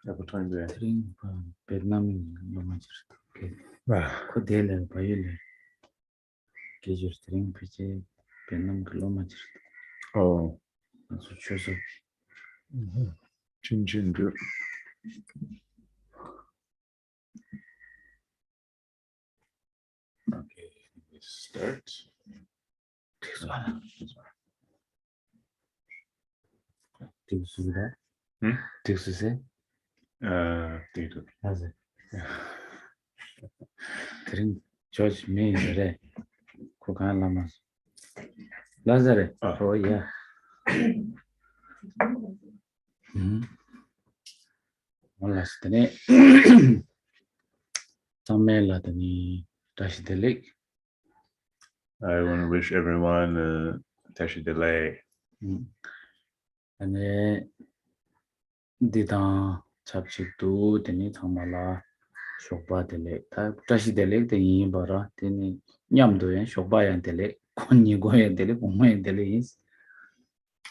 Tsering Vietnam lomajer. Wow. Kodele bayile. Kejur Tsering piche Vietnam lomajer. Oh. So choso. Chin do. Okay, let's start. Tigsuda. Tigsuse. Data. Haze. Tsering George me re. Kokan lamas. Lazare. Oh yeah. Molas tene. Samela tani tashidelik. I want to wish everyone Tashi Delay. Ane didang chapchik tu teni thamala shokpa delek. Ta tashidelek te yin bara teni nyamdo yan shokpa yan delek. Konyi go yan delek, kongma yan delek yins.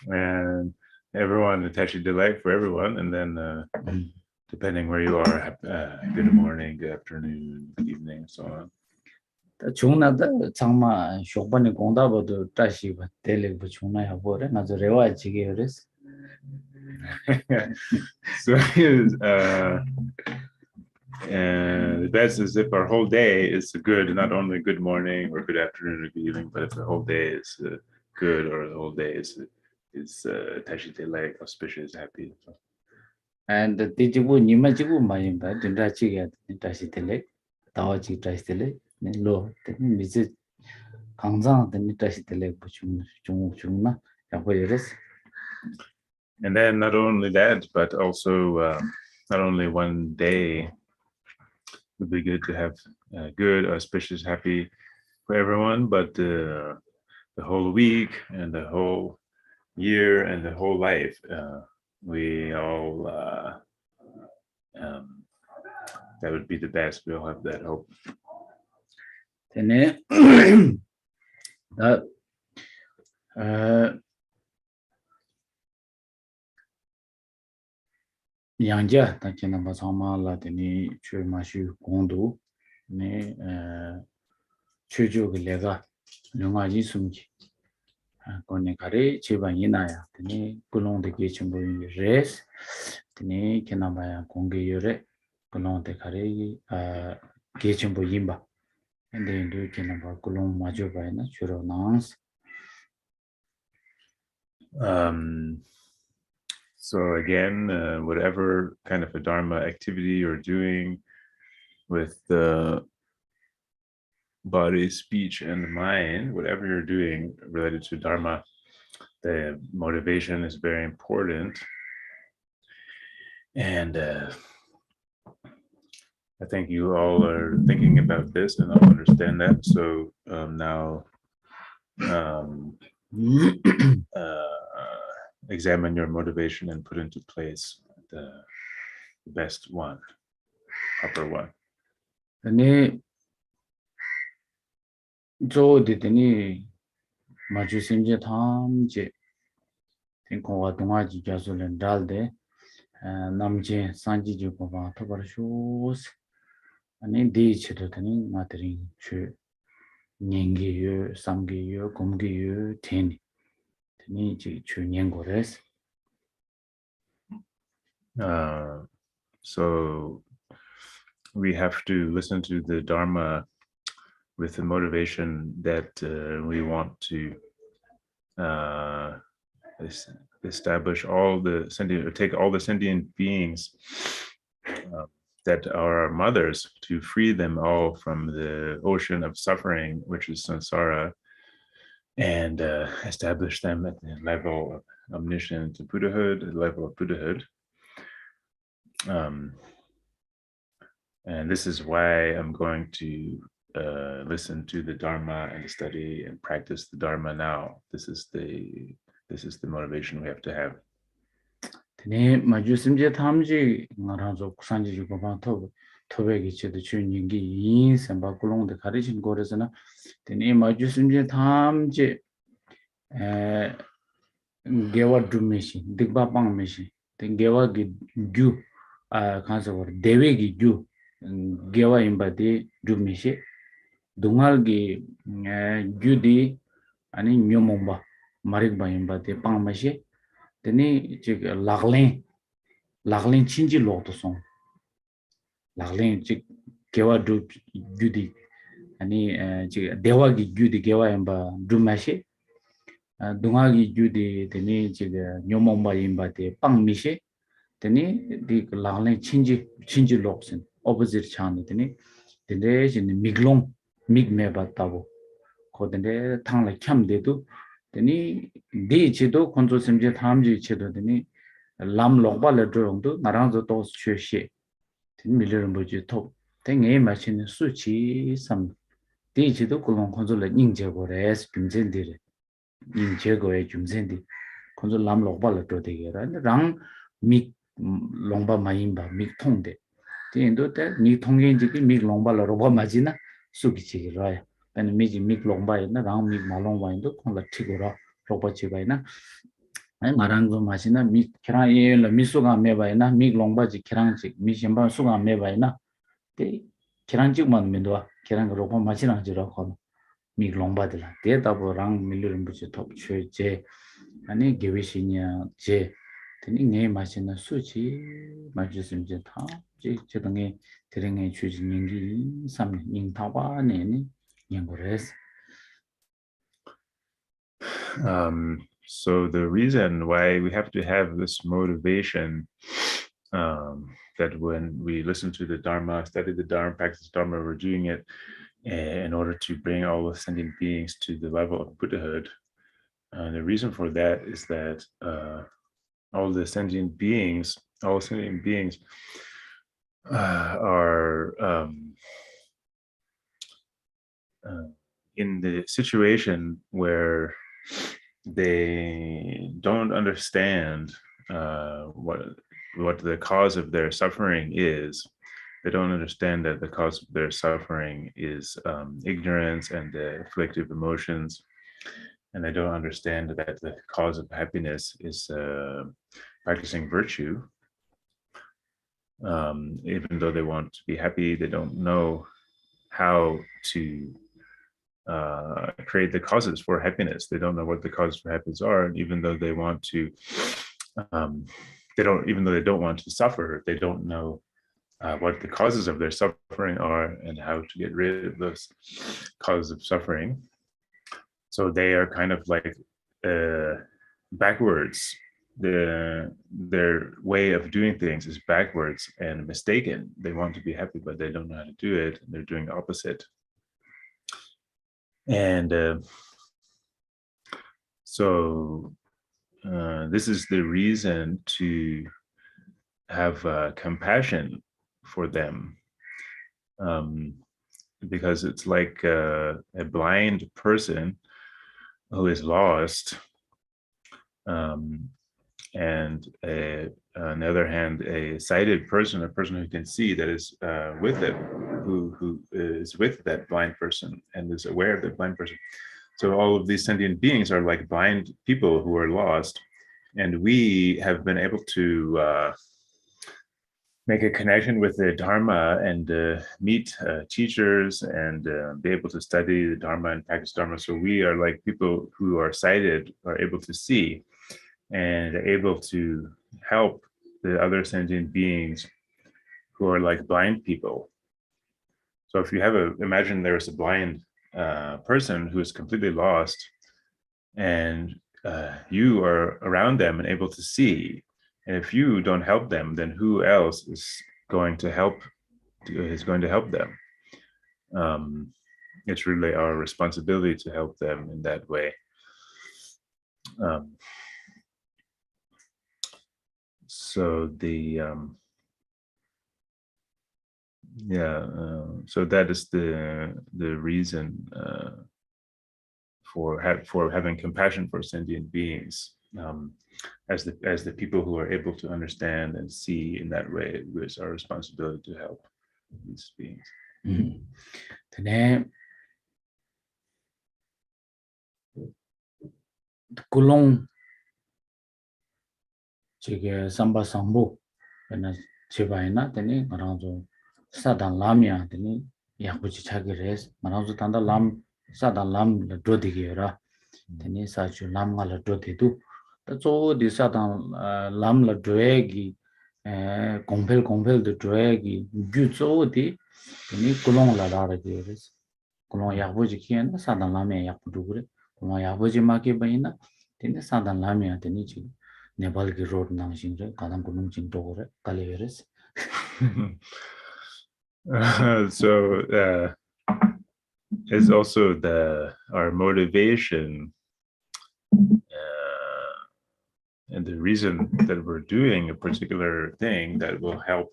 And everyone Tashi Delay for everyone, and then depending where you are, good morning, good afternoon, good evening, and so on. Ta chungnada changma shokpa ni gongda bodo tashiba delek bo chungna ya bore. Nazo rewa chige yores. So the best is if our whole day is good, not only good morning or good afternoon or good evening, but if the whole day is good or the whole day is Tashi Delay, auspicious, happy. And the tijibu nimajibu mayimba dinda chiga tashidelek. Tawa chig tashidelek. Lo teni mizi 강장 teni tashidelek bo chungna ya yores. And then not only that, but also not only one day would be good to have good, auspicious, happy for everyone, but the whole week and the whole year and the whole life, we all that would be the best. We all have that hope. Tene that Yangja takena basama la teni chue mashu kondu ne chuju lega lunga ji sumji kone kare cheba yinaya teni kulong de ge chimbo res teni kena baya konge yore kulong de kare ge chimbo yimba and then do kena ba kulong majo ba na churo nans. So again, whatever kind of a Dharma activity you're doing with the body, speech, and mind, whatever you're doing related to Dharma, the motivation is very important. And I think you all are thinking about this and all understand that. So now examine your motivation and put into place the best one, proper one. Tene jo de tene maju simje tham je ten ko dunga ji jazulen dalde namje sanji ji ko ba to bar shus ani de chede tene matri chu nyenge yo samge yo gomge yo tene ji chu nyengo res. So we have to listen to the Dharma with the motivation that we want to establish all the sentient, or take all the sentient beings that are our mothers, to free them all from the ocean of suffering, which is samsara, and establish them at the level of omniscient Buddhahood, the level of Buddhahood. And this is why I'm going to listen to the Dharma and study and practice the Dharma now. This is the motivation we have to have. Tene maju simje thamji ngarazo kusanji ji ko ba to 토백이 치도 주인기 인생 바꾸롱데 가르친 거래서나 되니 마주 심지 탐지 게와 두메시 딕바빵 메시 된 게와 주 간서 대외기 주 개와 임바디 주미시 동알기 주디 아니 묘몽바 마릭바 임바디 빵마시 되니 지금 락린 친지 로도송 락린 지 개와 주디 아니 지금 대화기 주디 개와 임바 주마시 동아기 주디 되니 지금 묘몽바 임바디 빵미시 되니 디 락린 친지 록슨 opposite channel 되니 근데 이제 믹메바다고 거든데 탕라 참데도 되니 디치도 컨트롤심제 탐지 치도 되니 람록발레도도 나랑도 또 쉬쉬 밀려는 뭐지 톱 땡에 마치는 수치 삼 디치도 그런 컨트롤을 인제고래스 빈젠디레 인제고에 줌젠디 컨트롤 람록발레도 되게라 랑믹 롱바 마임바 믹통데 tiendo te mi thonggen ji ki mi longba la roba majina suki chi ro ya pen mi ji mi longba na rang mi ma longba indo khon la thi go ro roba chi bai na ai marang go masina mi kra ye la mi su ga me bai na mi longba ji krang ji mi shimba su ga me bai na te krang ji man me do krang roba majina ji ro khon mi longba de la te ta bo rang mi lu bu chi top chue je ani gewe shinya je teni nge masina suchi majusimje ta je dange terenge chuji ningi samne ning tawa ne yangores. So the reason why we have to have this motivation, that when we listen to the Dharma, study the Dharma, practice Dharma, we're doing it in order to bring all the sentient beings to the level of Buddhahood. The reason for that is that all sentient beings are in the situation where they don't understand what the cause of their suffering is. They don't understand that the cause of their suffering is ignorance and the afflictive emotions, and they don't understand that the cause of happiness is practicing virtue. Even though they want to be happy, they don't know how to create the causes for happiness. They don't know what the causes for happiness are, and even though they want to, even though they don't want to suffer, they don't know what the causes of their suffering are and how to get rid of those causes of suffering. So they are kind of like backwards. Their way of doing things is backwards and mistaken. They want to be happy, but they don't know how to do it. They're doing the opposite. And so this is the reason to have compassion for them, because it's like a blind person who is lost, and on the other hand, a sighted person, a person who can see, that is with it, who is with that blind person and is aware of the blind person. So all of these sentient beings are like blind people who are lost, and we have been able to make a connection with the Dharma and meet teachers and be able to study the Dharma and practice Dharma. So we are like people who are sighted, are able to see, and able to help the other sentient beings who are like blind people. So if you imagine there's a blind person who is completely lost, and you are around them and able to see, and if you don't help them, then who else is going to help them? It's really our responsibility to help them in that way. So so that is the reason for having compassion for sentient beings, as the people who are able to understand and see in that way. It is our responsibility to help these beings. Kulong 지게 삼바 상부 제바이나 되니 말아서 사단 람이야 되니 야부지 차기레스 말아서 단다 람 사단 람 도디게라 되니 사주 람가 도디도 또 디사단 람라 드웨기 공벨도 드웨기 규조디 되니 꿀롱라다르게레스 꿀롱 야부지 키엔 사단 람에 야부도 그래 꿀롱 야부지 마게 바이나 되니 사단 람이야 되니 지 Nepal ki road nangshin re kadam kunum chin to re kaleveres. So it's also our motivation and the reason that we're doing a particular thing that will help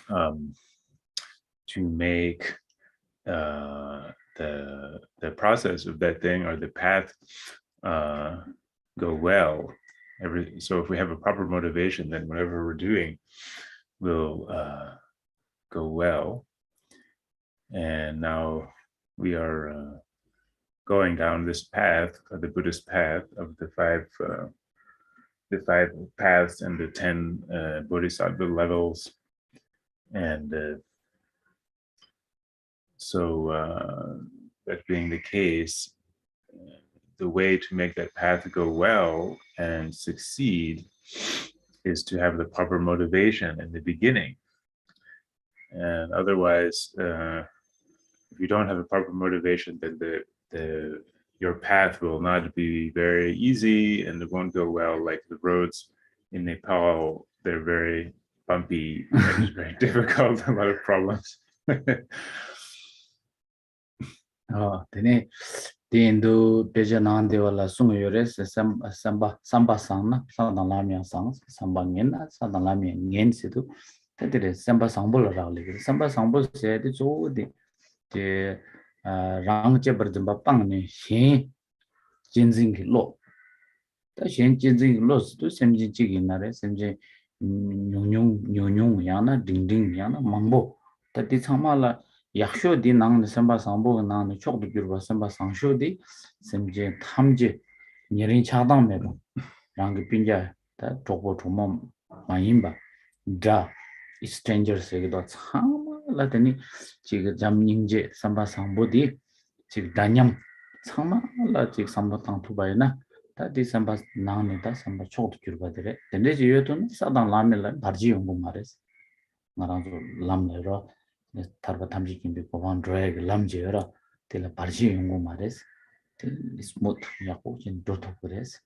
to make the process of that thing or the path go well. So if we have a proper motivation, then whatever we're doing will go well. And now we are going down this path, the Buddhist path of the five paths and the 10 Bodhisattva levels. And so that being the case, the way to make that path go well and succeed is to have the proper motivation in the beginning. And otherwise, if you don't have a proper motivation, then your path will not be very easy and it won't go well. Like the roads in Nepal, they're very bumpy and it's very difficult, a lot of problems. Tene Tindu Pejanande wala sunguyores samba sang sadan lamia sang samba ngena sadan lamia ngen sidu tedere samba sangbol rali samba sangbol se de zo de rang che berjamba pang ne shin jinjing lo ta shin jinjing lo sidu semji chi ginare semji nyong yana ding yana mangbo ta di chamala 약쇼 디 나는 선바 상보 나는 쪽도 줄바 선바 상쇼디 semje 탐제 니린 차당메로 랑게 빈자 다 쪽보 조모 마임바 다 strangers 에게도 참라더니 지금 잠닝제 선바 상보디 지금 단념 참말라 지금 선바 당투바이나 다디 선바 나는다 선바 쪽도 줄바들에 근데 지요도 사당 라멜라 바지 연구 말했어 나랑도 람내로 tarba tamji kimbi kovan drag lamjera tela parji yungu mares smooth yako chen doto kures.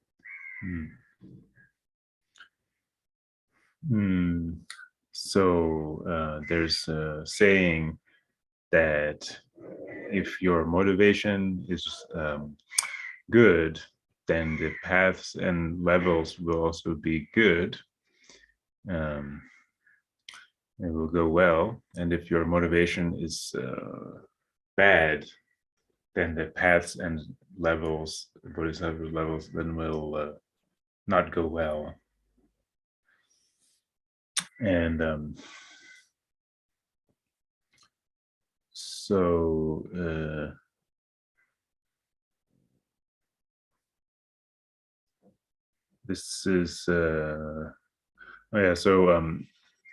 So there's a saying that if your motivation is good, then the paths and levels will also be good. It will go well. And if your motivation is bad, then the paths and levels, Bodhisattva levels, then will not go well. And so this is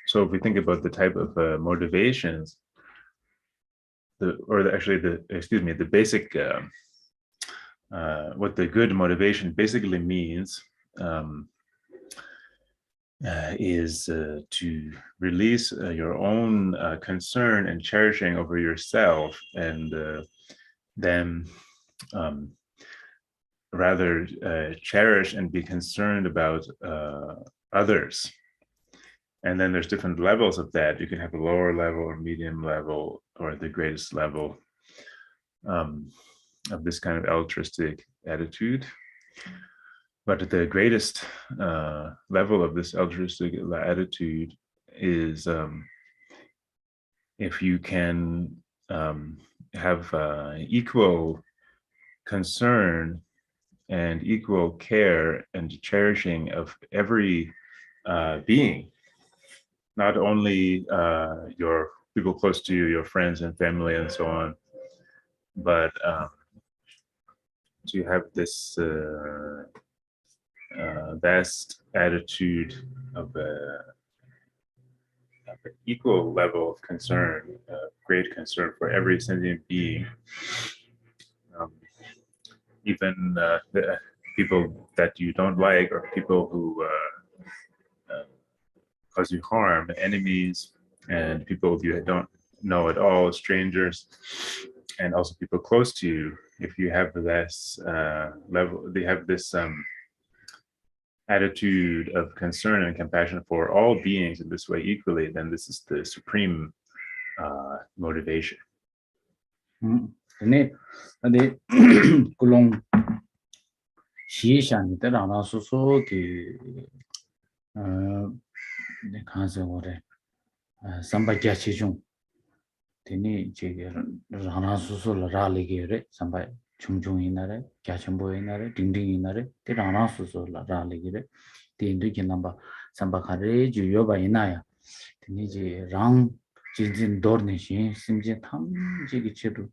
so if we think about the type of motivations, the basic what the good motivation basically means is to release your own concern and cherishing over yourself, and then rather cherish and be concerned about others. And then there's different levels of that. You can have a lower level or medium level or the greatest level of this kind of altruistic attitude. But the greatest level of this altruistic attitude is if you can have equal concern and equal care and cherishing of every being, not only your people close to you, your friends and family and so on, but to have this vast attitude of equal level of concern, great concern for every sentient being. Even the people that you don't like, or people who cause you harm, enemies, and people you don't know at all, strangers, and also people close to you. If you have this level, they have this attitude of concern and compassion for all beings in this way equally, then this is the supreme motivation. 네, 근데 kulong 시샤니 때라나 소소기 네 간세 오래 삼바기야 치중 되니 제게 라나 소소라 라리게레 삼바 중중이나레 갸첨보이나레 딩딩이나레 때라나 소소라 라리게레 데인도기 남바 삼바카레 주요바이나야 되니 제 랑 진진 도르니시 심지 탐지기 체도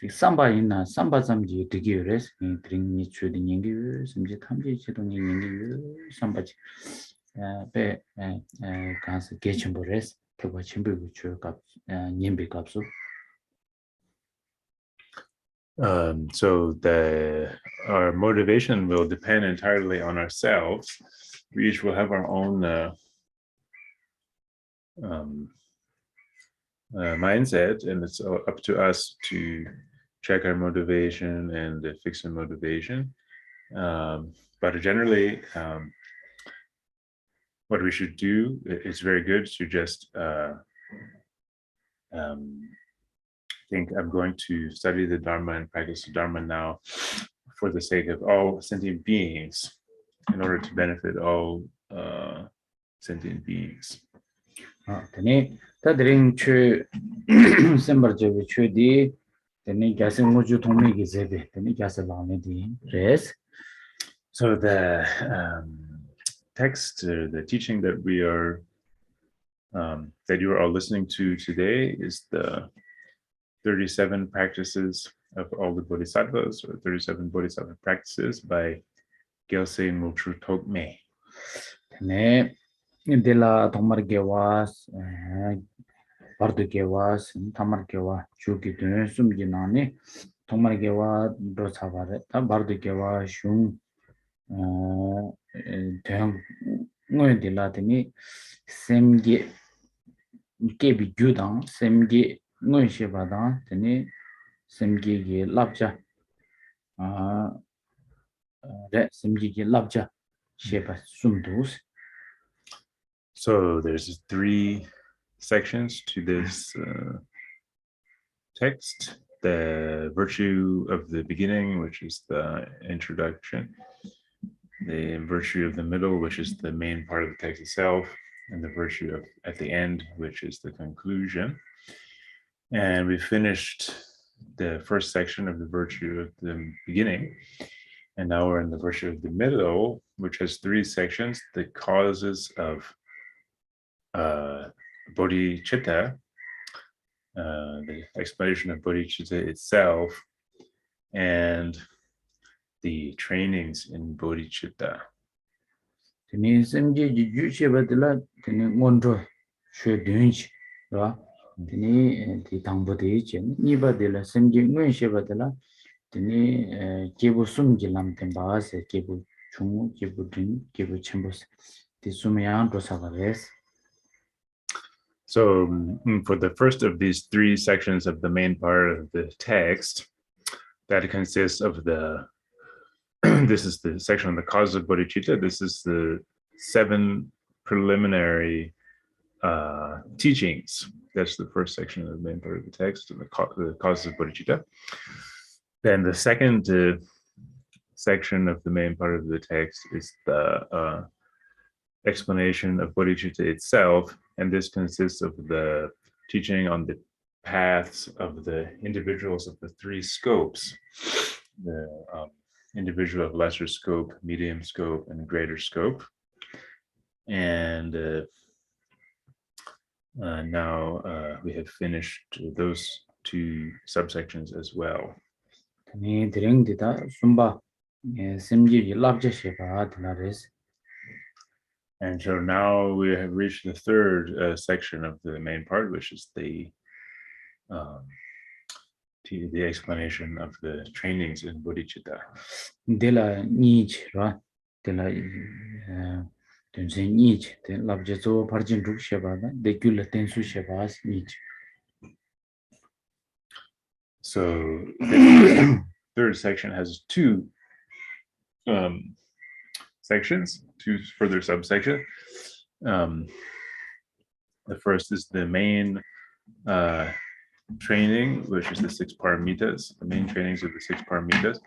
삼바이나 삼바삼지 되게레스 드링니 추딩이 심지 탐지 체도니 닝이 삼바지 배 간스 게침보레스 그거 침비고 추가 님비값수. So our motivation will depend entirely on ourselves. We each will have our own mindset, and it's up to us to check our motivation and fix our motivation. But generally, what we should do, it's very good to just think I'm going to study the Dharma and practice the Dharma now for the sake of all sentient beings, in order to benefit all sentient beings. 되니 다들인 추 셈버저비 추디 되니 가스 모주 동미기 제베 되니 가스 라메디 레스. So the text, the teaching that we are that you are all listening to today is the 37 practices of all the Bodhisattvas, or 37 Bodhisattva practices by Gyaltsen Mochu Tokme. 네, 인델라 동마르게와스, 바르드게와스, 타마르게와 주기든 숨지나니 동마르게와 도사바레, 다 바르드게와 슝 대형 뭐들라더니 셈게 깨비 주당 셈게 뭐시바다 되니 셈게게 랍자 셈게게 랍자 셰바 숨도스. So there's 3 sections to this text: the virtue of the beginning, which is the introduction; the virtue of the middle, which is the main part of the text itself; and the virtue of at the end, which is the conclusion. And we finished the first section of the virtue of the beginning, and now we're in the virtue of the middle, which has 3 sections: the causes of bodhicitta, the explanation of bodhicitta itself, and the trainings in bodhicitta. 되니 셈게지 주셰바들라 되니 먼저 쉐든지 라 되니 디 당보데지 니바들라 셈게 응셰바들라 되니 계부 숨질람된 바세 계부 중 계부든 계부 첨보스 디 숨이야 도사가레스. So for the first of these 3 sections of the main part of the text, that consists of this is the section on the causes of bodhicitta. This is the 7 preliminary teachings. That's the first section of the main part of the text, the causes of bodhicitta. Then the second section of the main part of the text is the explanation of bodhicitta itself, and this consists of the teaching on the paths of the individuals of the 3 scopes: the individual of lesser scope, medium scope, and greater scope. And now we have finished those 2 subsections as well. 되니 드링디다 숨바 셈게지 랍자 셰바 드나레스. And so now we have reached the third section of the main part, which is the explanation of the trainings in bodhicitta. De la niche, right? De la niche, the labjazo parjin ruk shebada, de gula tensu shebas niche. So the third section has two sections, two further subsections. The first is the main training, which is the 6 paramitas, the main trainings of the 6 paramitas.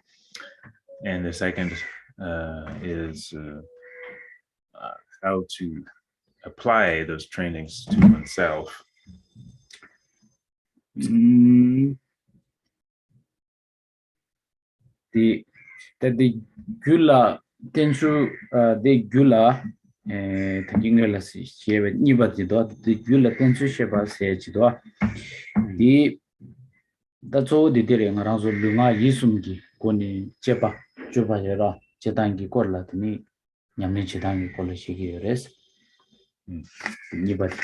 And the second is how to apply those trainings to oneself. The gula tensu de gula the shebe nibati do the gula tensu sheba se chido di dazo de dire ngaranzo lunga yisumgi koni chepa chupa yera chetangi korla tni nyamni chetangi korla shigi res nibati.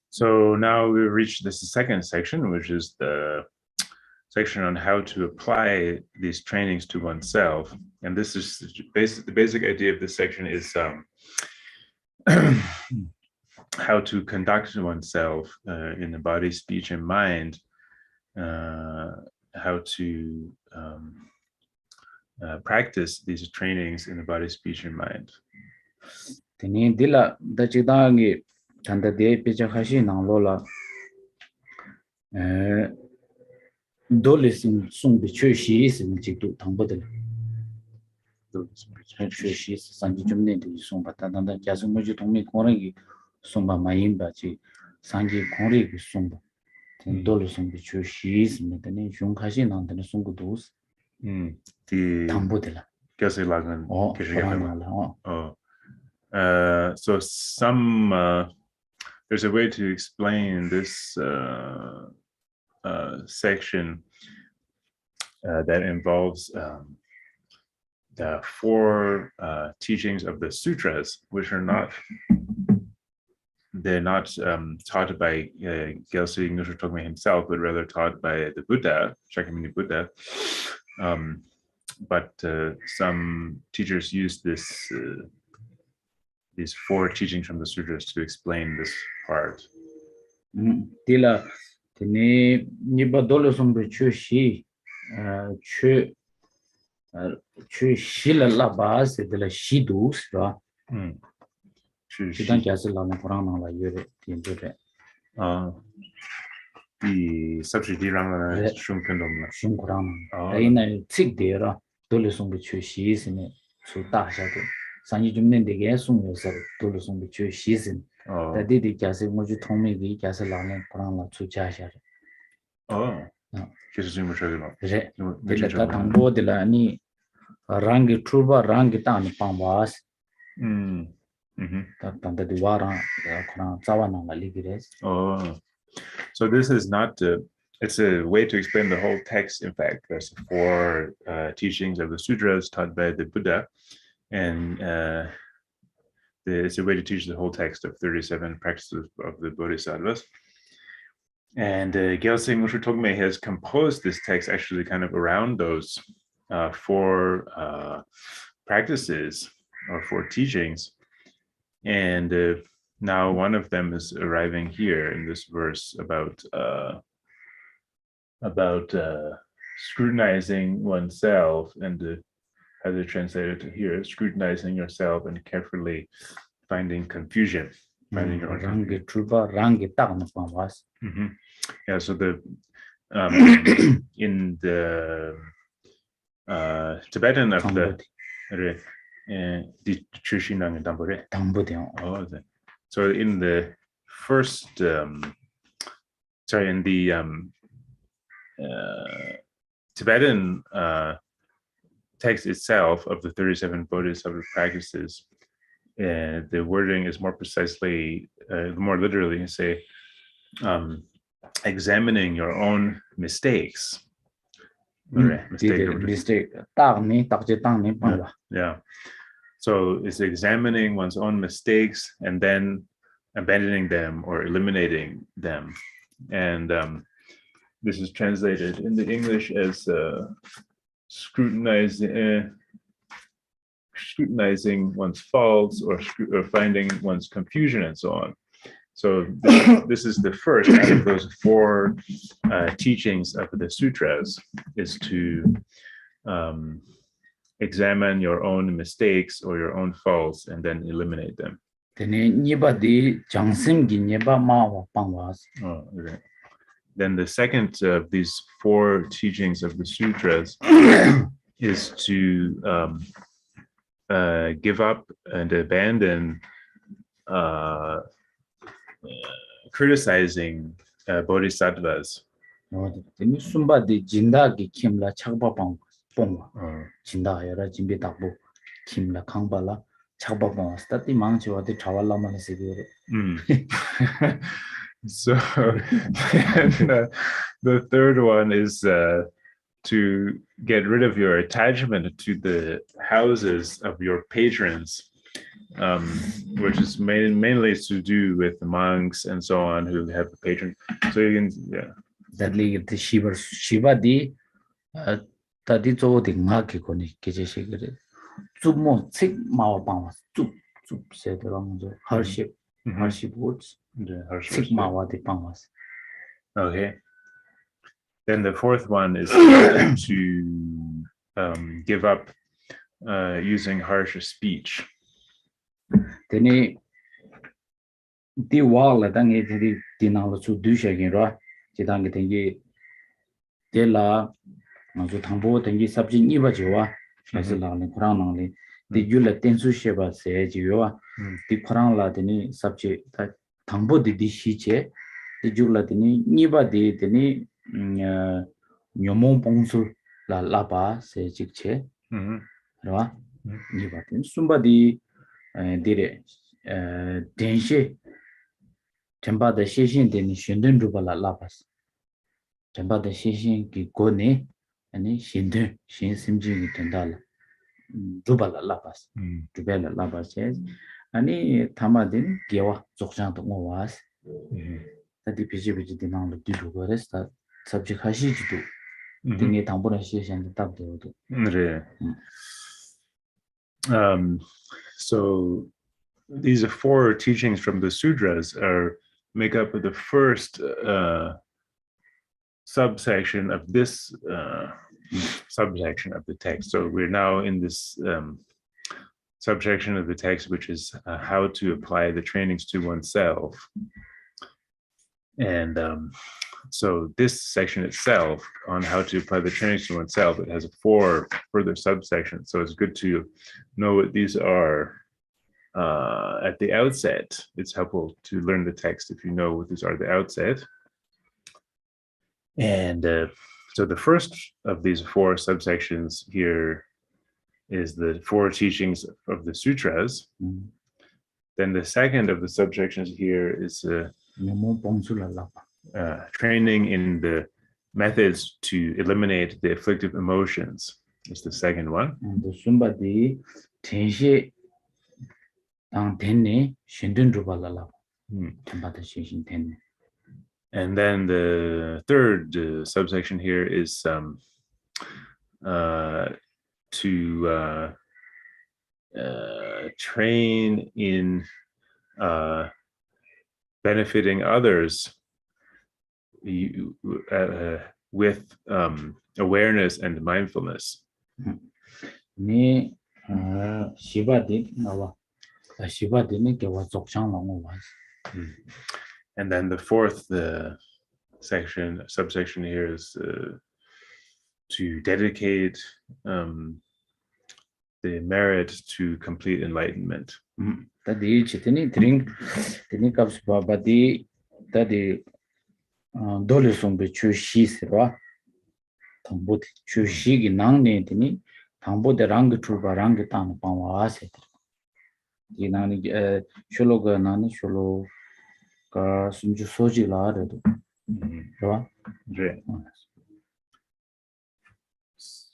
So now we reached this second section, which is the section on how to apply these trainings to oneself. And this is the basic idea of this section is how to conduct oneself in the body, speech, and mind, how to practice these trainings in the body, speech, and mind. Teni dila dachidangi tanda de pecha khashi nanglola dole sung bi chö shi sim jikdu tangbodel chö shi sanji jumne de sung ba tanda jasu moju tongmi korangi sung ba mayin ba chi sanji kori gi sung ba dole sung bi chö shi sim de jung khashi nang de sung gu dos tangbodel Kese lagan so there's a way to explain this section that involves the 4 teachings of the sutras, which are not taught by Gyaltsen Ngusho Togme himself, but rather taught by the Buddha, Shakyamuni Buddha. But some teachers use these 4 teachings from the sutras to explain this part. Dila tene niba dole sombe chö shi la la base de la shi dus ra chidan kyase la na korang na la yore tin de the subsidy rang shung kendom na shung korang dai na tsik de ra dole sombe chö shi sine su da sha de sanji jumne de ge sung yo sar dole sombe chö shi sin da de de kyase moju thongme gi kyase la na korang la chu cha sha kese sung mo chöge no re de la tangbo de la ni rangi truba rangi tan pambas tanda de wara korang zawa na la ligires. So this is not it's a way to explain the whole text. In fact, there's 4 teachings of the sutras taught by the Buddha, and it's a way to teach the whole text of 37 practices of the Bodhisattvas. And Gyaltsen Ngusho Togme has composed this text actually kind of around those 4 practices or 4 teachings. And now one of them is arriving here in this verse about scrutinizing oneself, and how they translate it here, scrutinizing yourself and carefully finding confusion. Finding your own Yeah, so the in the Tibetan of the so in the first in the Tibetan text itself of the 37 Bodhisattva practices, the wording is more precisely, more literally, you say, examining your own mistakes. Yeah. So it's examining one's own mistakes and then abandoning them or eliminating them. And this is translated in the English as scrutinizing one's faults or finding one's confusion and so on. So this is the first out of those four teachings of the sutras, is to examine your own mistakes or your own faults and then eliminate them. Oh, okay. Then the second of these four teachings of the sutras is to give up and abandon criticizing bodhisattvas. So the third one is to get rid of your attachment to the houses of your patrons, which is mainly to do with the monks and so on who have a patron. So you can, yeah. That like the Shiva di tadi zo de ngaki koni keje shigere. Zumo tsik mawa pangwas. Zup se de long hardship words. Tsik mawa de pangwas. Okay. Then the fourth one is to give up using harsh speech. Then the wall dange the dinalo su dushagin ra. Jidang tengi de la zo thambo tengi sabji ni ba jiwa. As la le Quran nang the yula tensu sheba se jiwa. The Quran la deni sabji thambo di shi che. The yula deni ni ba de deni nyomong pongsul la lapa se jikche. Right? Nibatin somebody dire denshe temba de shishin den shinden rubala lapas. Temba de shishin ki gone ani shinden shin simji ki tendala rubala lapas. Rubala lapas ani tamadin gewa zokjang to was. Tadi piji dinang lo dilu gores ta subject hashi jidu. Dinge tambura shishin tab de. So these are four teachings from the sutras make up the first subsection of this subsection of the text. So we're now in this subsection of the text, which is how to apply the trainings to oneself. And so this section itself on how to apply the trainings to oneself, it has four further subsections. So it's good to know what these are at the outset. It's helpful to learn the text if you know what these are at the outset. And so the first of these four subsections here is the four teachings of the sutras. Then the second of the subsections here is training in the methods to eliminate the afflictive emotions. Is the second one. And then the third subsection here is to train in benefiting others with awareness and mindfulness. And then the fourth subsection here is to dedicate the merit to complete enlightenment.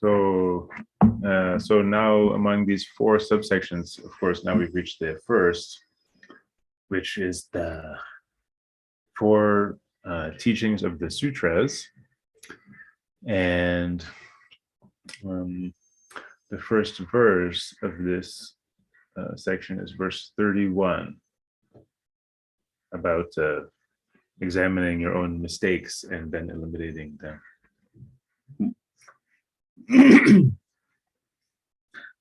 So now among these 4 subsections, of course, now we've reached the first, which is the 4 teachings of the sutras. And the first verse of this section is verse 31, about examining your own mistakes and then eliminating them.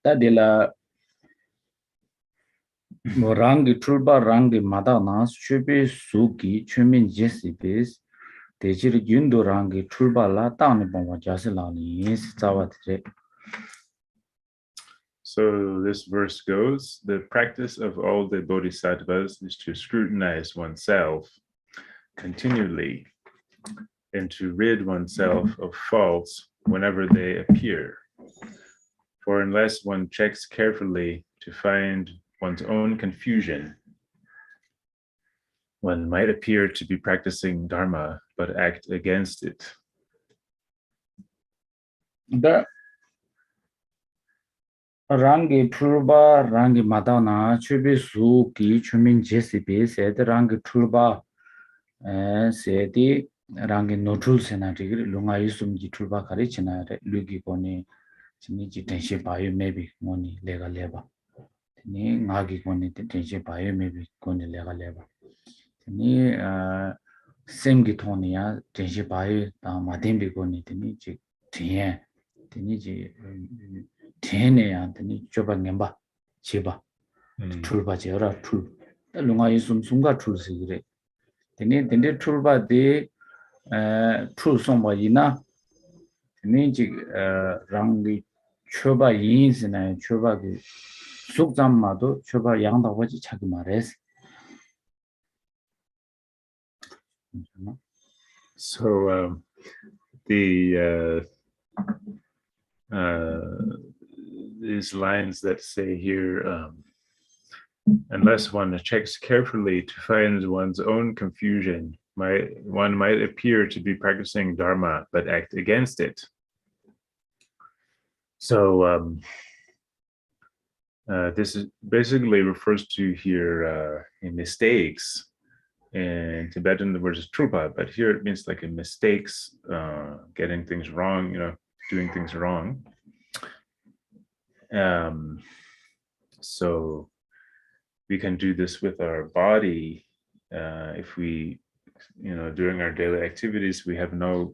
Tadila rangi tulba rangi madana chubi suki chumin jesibis dejir yundu rangi tulba la tani bomba jasilani yes tawatre. So this verse goes, the practice of all the bodhisattvas is to scrutinize oneself continually and to rid oneself of faults whenever they appear. For unless one checks carefully to find one's own confusion, one might appear to be practicing dharma but act against it. The rangi tulba rangi madana chubi suki chumin jesibis said rangi tulba sedi rangi notul senati lunga yusum ji tulba kari china lugi koni chini ji tenshi bayu maybe ngoni lega leba ni ngagi koni tenshi bayu maybe koni lega leba ni semgi thoni ya tenshi bayu ta madembi koni tini ji tiye tini ji tene ya tini choba ngemba chiba tulba jera tul lunga yusum sunga tul sigire tene tulba de tul somba ina tene ji rangi choba yin스나 choba 그 숙잠마도 choba 양다고 지 자기 말했어. So these lines that say here, unless one checks carefully to find one's own confusion, one might appear to be practicing dharma but act against it. So this is basically refers to here mistakes. In Tibetan, the word is trupa, but here it means like mistakes, getting things wrong, doing things wrong. So we can do this with our body. If we, during our daily activities, we have no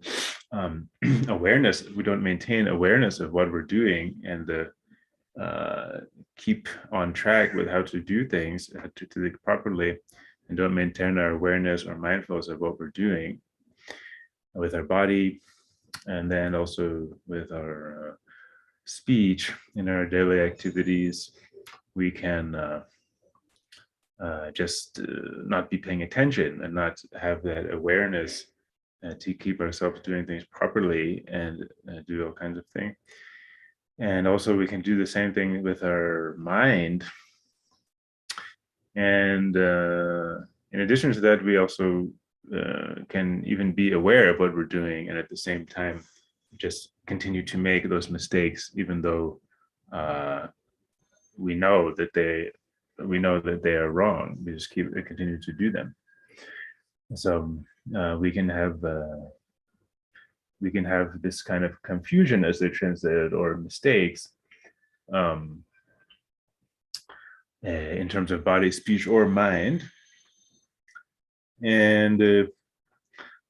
awareness, we don't maintain awareness of what we're doing and keep on track with how to do things to do it properly, and don't maintain our awareness or mindfulness of what we're doing with our body, and then also with our speech in our daily activities, we can just not be paying attention and not have that awareness to keep ourselves doing things properly and do all kinds of things. And also we can do the same thing with our mind. And in addition to that, we also can even be aware of what we're doing, and at the same time just continue to make those mistakes, even though we know that they are wrong. We just continue to do them. So we can have this kind of confusion, as they translated, or mistakes, in terms of body, speech, or mind. And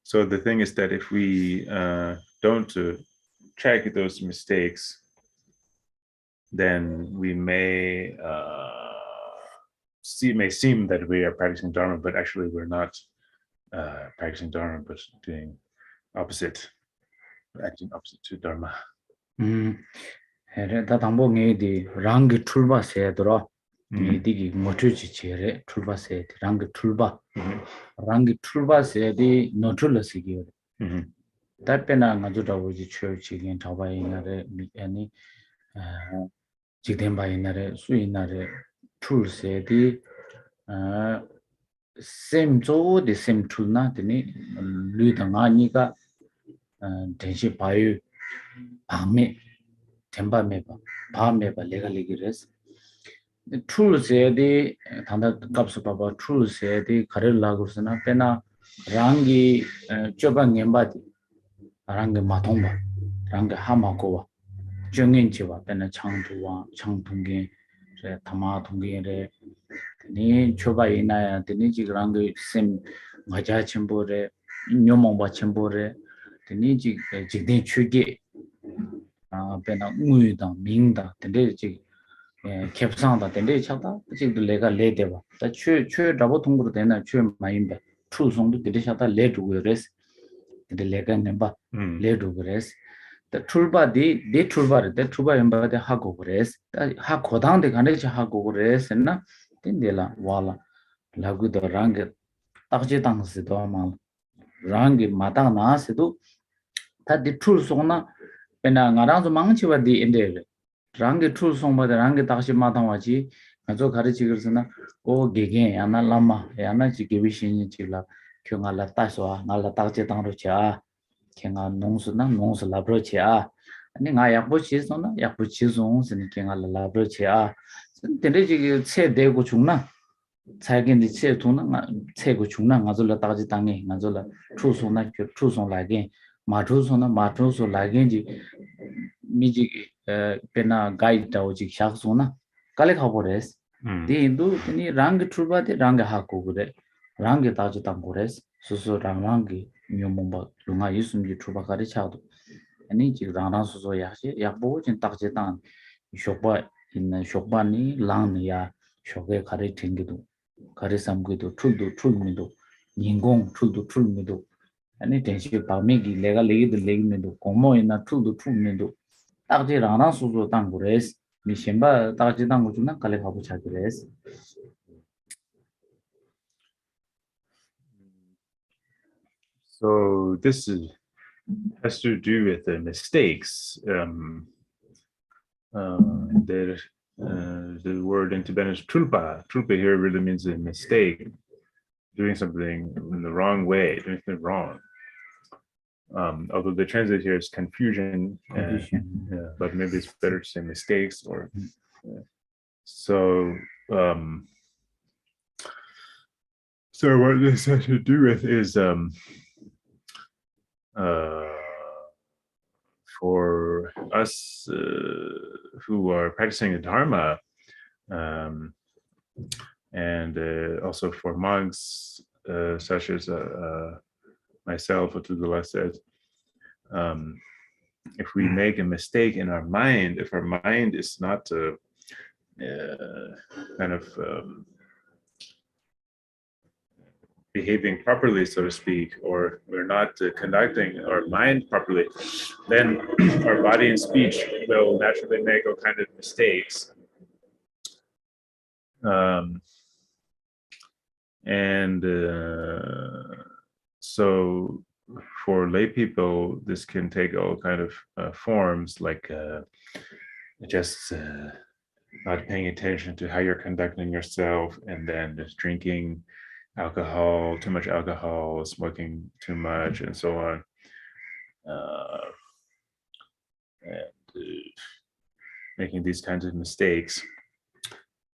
so the thing is that if we don't check those mistakes, then we may seem that we are practicing Dharma, but actually we're not practicing Dharma, but doing opposite, acting opposite to Dharma. 다 담보 게 랑기 툴바 세더라. 이디기 모추지 제레 툴바 세 랑기 툴바. 랑기 툴바 세디 노툴러시기. 답변아 가지고 오지 추치긴 잡아이나래 미애니 지된바이나래 수이나래 툴세디 셈조디 셈툴나 되니 류당아니가 대시 바유 밤에 temba meba, ba meba, lega ligires. True say the Tanda Kapsu Papa, true say the Karel Lagusana, Pena Rangi Choba Ngembadi, Rangi Matomba, Rangi Hamakoa, Jungin Chiva, Pena Changtua, Changtungi, Tama Tungi, Ni Choba Ina, the Niji Rangi Sim Maja Chimbore, Nyomomba Chimbore, the Niji Jigdin Chugi, Pena Muida, Minda, the Niji. 캡상다 된대 차다 지금 내가 레데바 다추 잡아 통으로 되나 추 마인다 추송도 되셔다 레두고 그래서 근데 내가 nemba 레두고 그래서 다 툴바디 데 툴바르 데 툴바 엠바데 하고 그래서 하 고당데 간에지 하고 그래서나 된데라 와라 라구도 랑게 딱지 당스도 아마 랑게 마당 나서도 다디 툴송나 베나 나랑도 망치와디 인데 랑게 툴 송바데 랑게 다시 마당와지 가서 가르치 그러서나 오 게게 야나 라마 야나 지게비신이 지라 경알라 따서 날라 딱제 당로자 경아 농수나 농수 라브로자 아니 나 약부치서나 약부치송 스니 경알라 라브로자 근데 지게 체 대고 죽나 자기는 체 돈나 체고 죽나 가서라 딱지 당에 가서라 추송나 추송 라게 마투소나 마투소 라게지 미지 pena guide tawji shaksuna kale khabores di hindu tini rang thulba de rang ha ko gure rang ta ji tang gores susu rang gi nyomomba lunga yisum ji thulba kare chadu ani ji rang susu ya shi ya bo jin tak je tan shokba in shokba ni lang ni ya shoge kare thingidu kare samgidu thulmidu ningong thulmidu ani tenshi pa me gi lega legi de legi midu komo ina thulmidu 딱지 라나 수조 당고레스 미셴바 딱지 당고 주나 칼레 가부 차그레스 So this has to do with the mistakes. The word in Tibetan is tulpa. Tulpa here really means a mistake, doing something in the wrong way, doing something wrong. Although the translate here is confusion, but maybe it's better to say mistakes or so. So what this has to do with is for us who are practicing the Dharma, and also for monks such as myself or Tulku said, if we make a mistake in our mind, if our mind is not kind of behaving properly, so to speak, or we're not conducting our mind properly, then our body and speech will naturally make all kind of mistakes. So for lay people, this can take all kind of forms, like just not paying attention to how you're conducting yourself, and then just drinking alcohol, too much alcohol, smoking too much, and so on. Making these kinds of mistakes.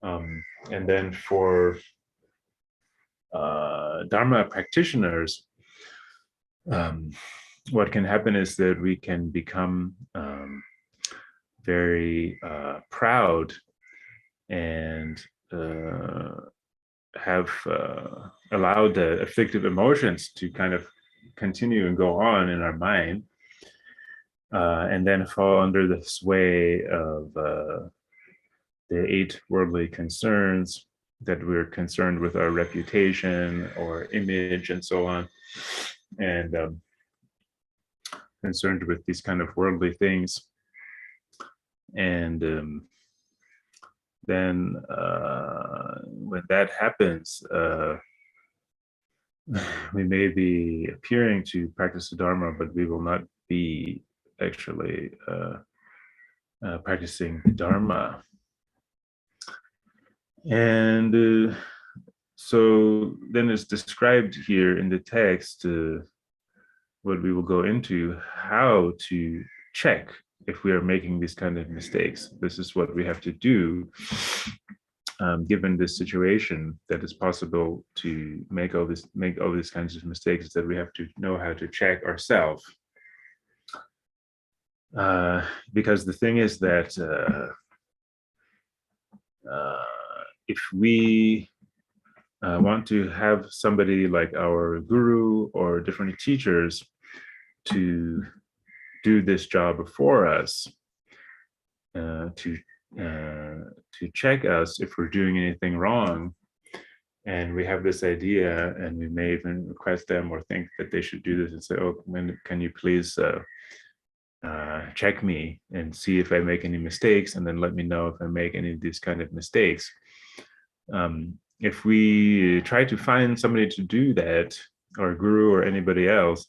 And then for Dharma practitioners, what can happen is that we can become very proud and have allowed the afflictive emotions to kind of continue and go on in our mind, and then fall under the sway of the 8 worldly concerns, that we're concerned with our reputation or image and so on, and concerned with these kind of worldly things. And then when that happens, we may be appearing to practice the Dharma, but we will not be actually practicing the Dharma. And so then it's described here in the text, what we will go into, how to check if we are making these kind of mistakes. This is what we have to do, given this situation, that it's possible to make all these kinds of mistakes, that we have to know how to check ourselves. Because the thing is that if we want to have somebody like our guru or different teachers to do this job for us, to check us if we're doing anything wrong, and we have this idea, and we may even request them or think that they should do this and say, oh, can you please check me and see if I make any mistakes, and then let me know if I make any of these kind of mistakes. If we try to find somebody to do that, or a guru or anybody else,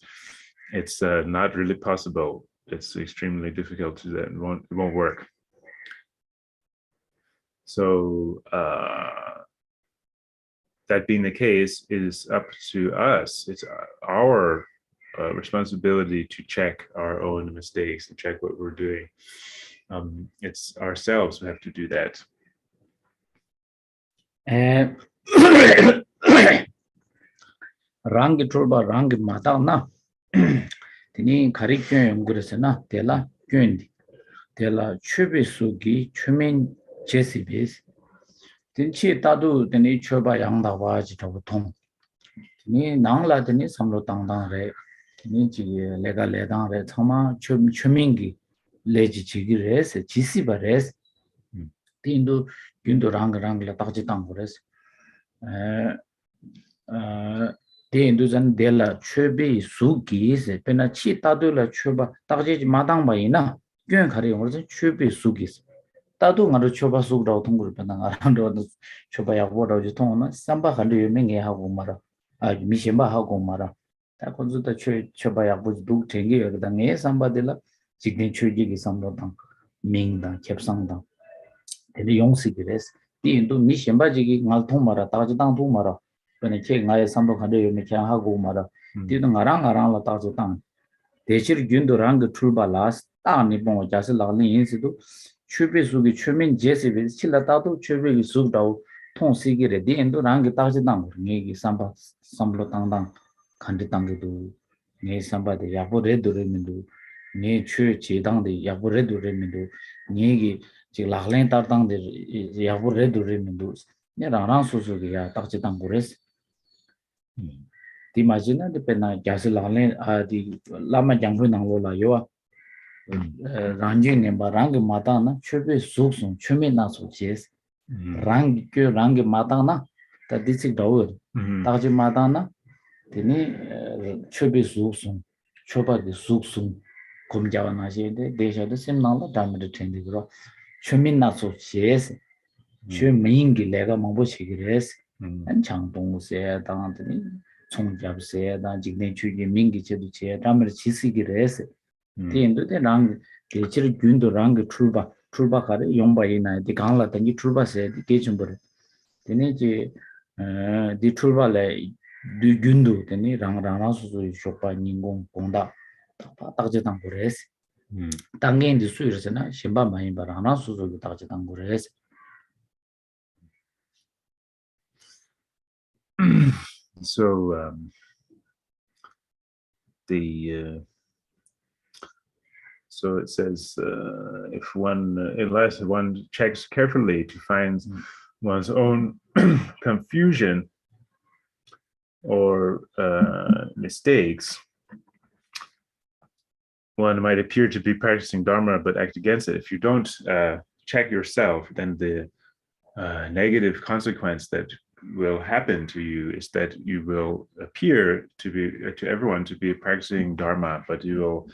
it's not really possible. It's extremely difficult to do that. It won't work. So that being the case, it is up to us. It's our responsibility to check our own mistakes and check what we're doing. It's ourselves who have to do that. Rangi turba rangi mata na tini kari kyun yungurasana tela kyundi tela chubi sugi chumin jesi bes tinchi tadu tini chuba yangda waji tabu tong tini nangla tini samlo tangdang re tini chigi lega ledang re tsama chumingi leji chigi res jisi ba res tindu gyundu rangi la takji tangu res Denduzan dela chobe sugi se pena chi tadu la choba takje madang ba ina gyön khari ngor chobe sugi tadu ngaro choba sug raw thongul pena ngaro choba ya bo raw ji thong na samba khali yeme nge ha go mara a mi shemba ha go mara ta konzu ta choba ya bo du thenge yo da nge samba dela jigden choji gi samlo dang ming da khepsang da de yongsi gires di indu mi shemba ji gi ngal thong mara ta ji dang thong mara when che ngaye sambo khade yo me kya ha go mara ti no ngarang la ta zo tang de chir gyun do rang tulba las ta ni bon ja se la ni yin si do chupe su gi chumin je se be chi la ta do chupe gi su dao thong si gi re de en do rang ta ji dang nge gi samba samlo tang dang khandi tang gi do nge samba de ya bo re do re min do nge chu che dang de ya bo re do re min do nge gi chi la len ta dang de ya bo re do re min do ne rang su su gi ya ta ji dang go res Di majina di pena jasi lahle di lama janghu nanglo la yo rangi nemba rangi mata na chobe suk sung chome na su ches rangi kyo rangi mata na ta disik dawo taji mata na tini chobe suk sung choba di suk sung kumjawa na she de desha de sim nangla damri tendi kuro chome na su ches chome ingi lega mambo chigires 안 장동세 당한테 총잡세 다 직내 주기 민기 제도 제 담을 지시기를 했어. 대인도대랑 대치를 균도랑 그 출바가래 용바이나 디 강라 던지 출바세 대중벌 되네지 디 출바래 디 균도 되니 랑랑라수수 쇼파 인공 공다 딱지당 그랬어. 당연히 수요르잖아. 신바 많이 바라나 수수도 딱지당 그랬어. So so it says if unless one checks carefully to find one's own confusion or mistakes, one might appear to be practicing Dharma but act against it. If you don't check yourself, then the negative consequence that will happen to you is that you will appear to be to everyone to be practicing Dharma, but you will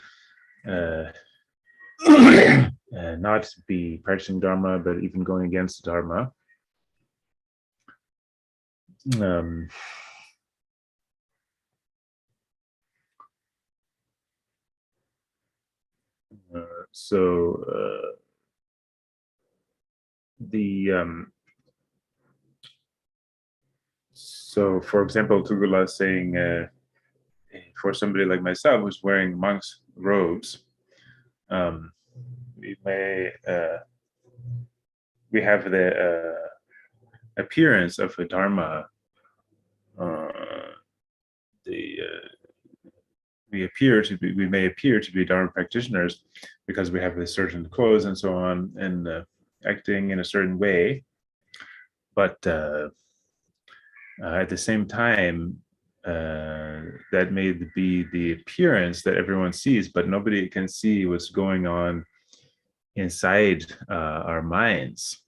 not be practicing Dharma, but even going against Dharma. So for example, Tugula is saying, for somebody like myself who's wearing monk's robes, we have the appearance of a dharma. We may appear to be dharma practitioners because we have a certain clothes and so on, and acting in a certain way. But at the same time, that may be the appearance that everyone sees, but nobody can see what's going on inside our minds.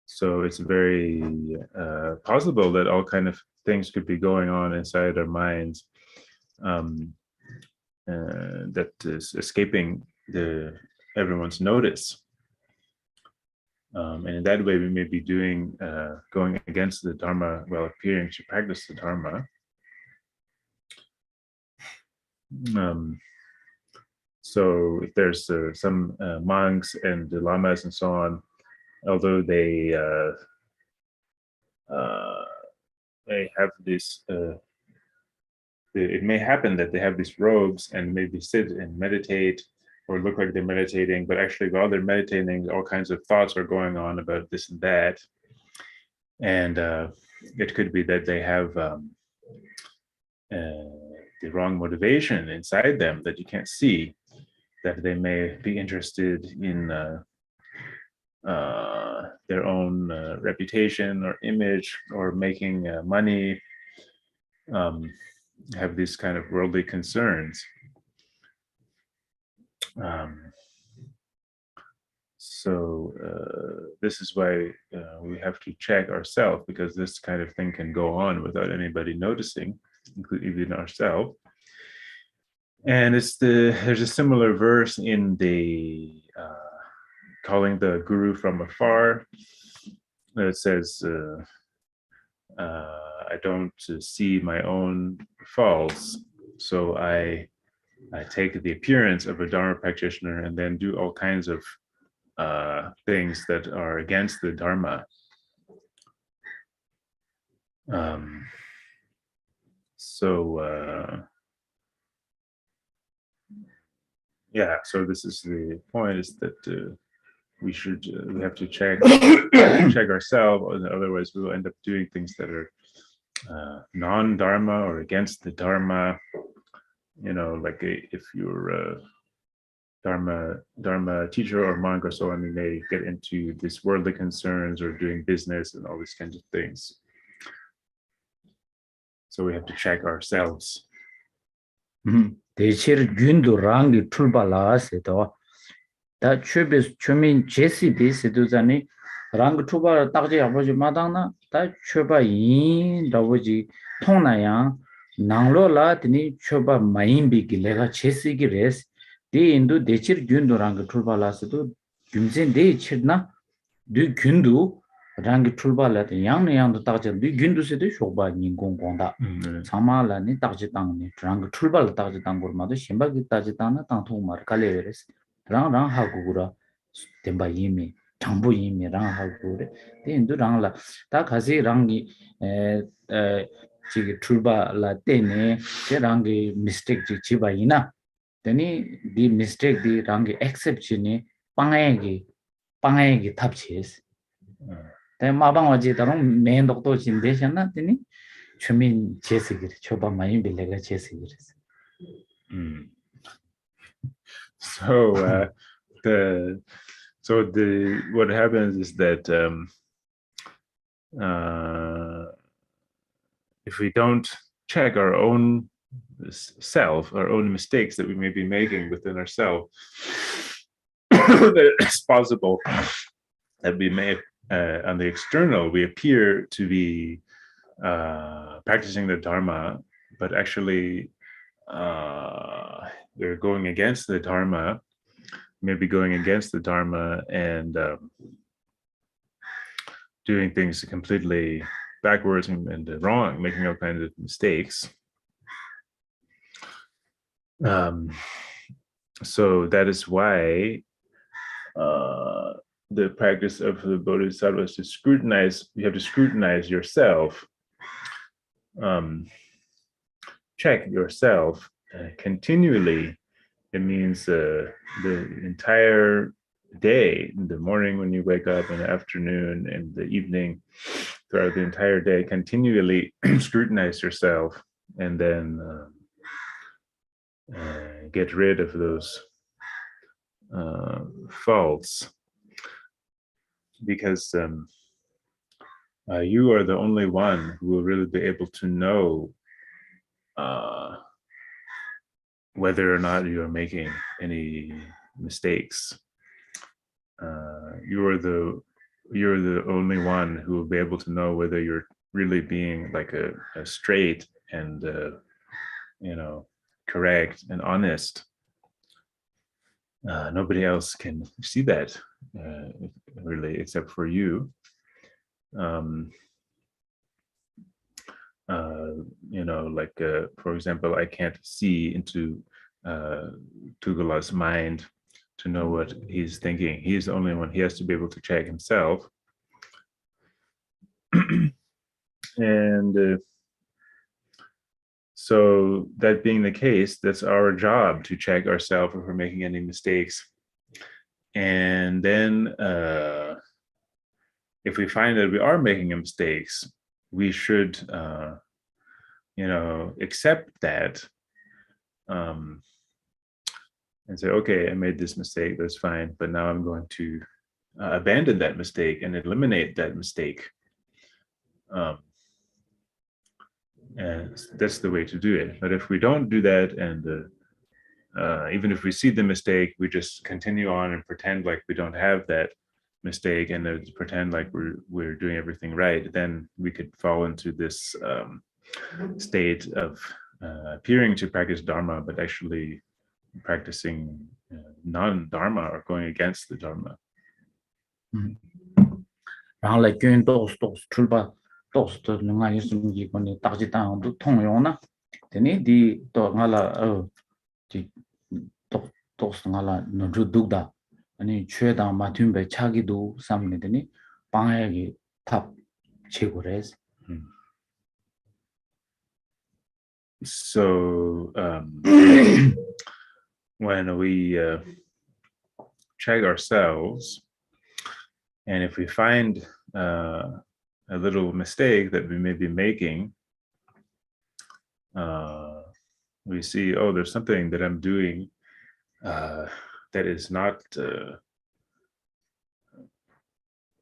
So it's very possible that all kind of things could be going on inside our minds that is escaping everyone's notice. And in that way, we may be going against the Dharma while appearing to practice the Dharma. So if there's some monks and the lamas and so on, although they have this, it may happen that they have these robes and maybe sit and meditate or look like they're meditating, but actually while they're meditating, all kinds of thoughts are going on about this and that. And it could be that they have the wrong motivation inside them that you can't see, that they may be interested in their own reputation or image or making money, have these kind of worldly concerns. So this is why we have to check ourselves, because this kind of thing can go on without anybody noticing, including even ourselves. And there's a similar verse in the calling the guru from afar. It says, I don't see my own faults, so I take the appearance of a Dharma practitioner and then do all kinds of things that are against the Dharma. So this is the point, is that we have to check ourselves, otherwise we will end up doing things that are non-Dharma or against the Dharma. Like if you're a Dharma teacher or monk or so on, you may get into these worldly concerns or doing business and all these kinds of things. So we have to check ourselves. 대체로 균도 랑이 출발하세도 다 최민 제시 비스도자니 랑 출발 딱지 아버지 마당나 다 최바인 아버지 통나야 낭로라더니 최바 마인비기 내가 제시기 레스 디 인도 대체로 균도 랑 출발하세도 균진 대체나 디 균도 랑 출발하다 양양도 딱지 디 균도세도 쇼바 인공공다 사마라니 딱지 땅니 랑 출발 딱지 땅고마도 심박이 딱지 땅나 땅통말 갈레레스 랑 하고구라 덴바 이미 장부 이미 랑 하고래 덴도 랑라 다 가시 랑이 지기 출발라 때네 제랑기 미스테이크 지바이나 되니 디 미스테이크 디 랑기 액셉션이 빵에기 탑치스 대 마방와지 다른 메인 독도 진대셨나 되니 주민 제시기 초반 많이 빌레가 제시기랬어. So what happens is that if we don't check our own self, our own mistakes that we may be making within ourselves, it's possible that we may, on the external, we appear to be practicing the Dharma, but actually we're going against the Dharma, maybe going against the Dharma and doing things completely backwards and wrong, making all kinds of mistakes. So that is why the practice of the Bodhisattva is to scrutinize. You have to scrutinize yourself, check yourself continually, it means the entire day, in the morning when you wake up, in the afternoon, and the evening, throughout the entire day, continually scrutinize yourself, and then get rid of those faults, because you are the only one who will really be able to know whether or not you are making any mistakes. You're the only one who will be able to know whether you're really being like a straight and correct and honest. Nobody else can see that really, except for you. For example, I can't see into Tugala's mind to know what he's thinking. He's the only one. He has to be able to check himself. And so that being the case, that's our job to check ourselves if we're making any mistakes. And then if we find that we are making mistakes, we should accept that and say, okay, I made this mistake, that's fine, but now I'm going to abandon that mistake and eliminate that mistake. And that's the way to do it. But if we don't do that, and even if we see the mistake, we just continue on and pretend like we don't have that mistake, and pretend like we're doing everything right, then we could fall into this state of appearing to practice Dharma, but actually practicing non-Dharma or going against the Dharma. So when we check ourselves, and if we find a little mistake that we may be making, we see, oh, there's something that I'm doing that is not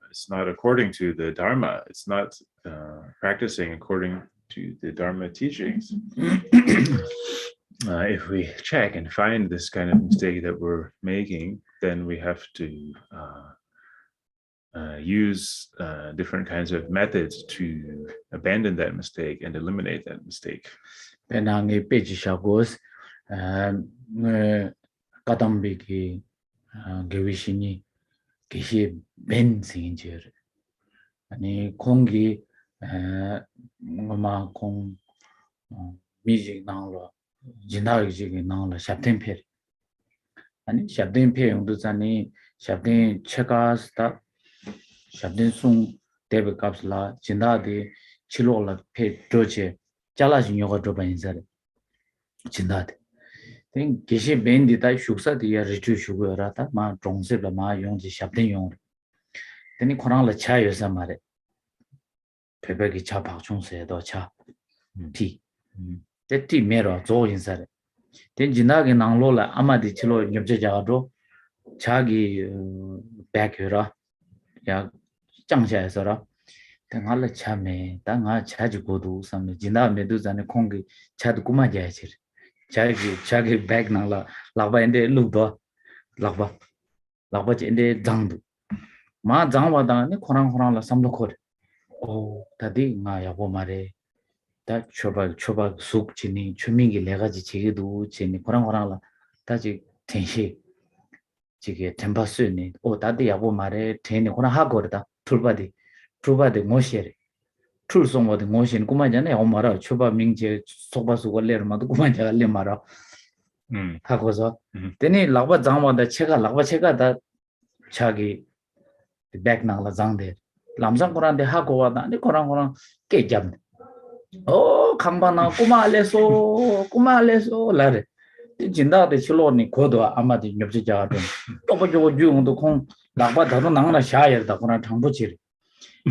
it's not according to the Dharma. It's not practicing according to the Dharma teachings. If we check and find this kind of mistake that we're making, then we have to use different kinds of methods to abandon that mistake and eliminate that mistake. Shabdin sung debe kapsla jinda de chilo la pe doche jala jin yoga droba insare jinda de then geshe ben de tai shuksa de ya ritu shugo ra ta ma zhongse la ma yong ji shabdin yong then korang la cha yo sa mare pepe ki cha pak chung se do cha ti de ti mero zo insare then jinda ge nanglo la ama de chilo nyobje ja do cha gi back ra 야 장자에서라 당할 참에 당아 자주 고도 삼네 지나 메두자네 공기 차도 꾸마자야지 자기 백 나라 라바인데 루도 라바인데 장도 마 장와다네 코랑코랑라 삼도코 오 다디 나 야보 말에 다 초박 숙지니 주민기 내가지 제기도 제니 코랑코랑라 다지 텐시 지게 템바스니 오 다디 야보 말에 테니 코나 하고르다 툴바디 모시에 툴송어디 모시는 꾸마잖아요. 엄마라 초바 민제 속바수 걸레르마도 꾸마자 알레 마라 하고서 데니 라바 장마다 체가 다 자기 백나라 장데 람상 코란데 하고 와다 아니 코랑 깨잡네 오 강바나 꾸마알레소 라레 진다 데 실로니 고도 아마디 nhập 자든 또 저거 중도 콩 나빠 다도 나나 샤야다 그러나 장부지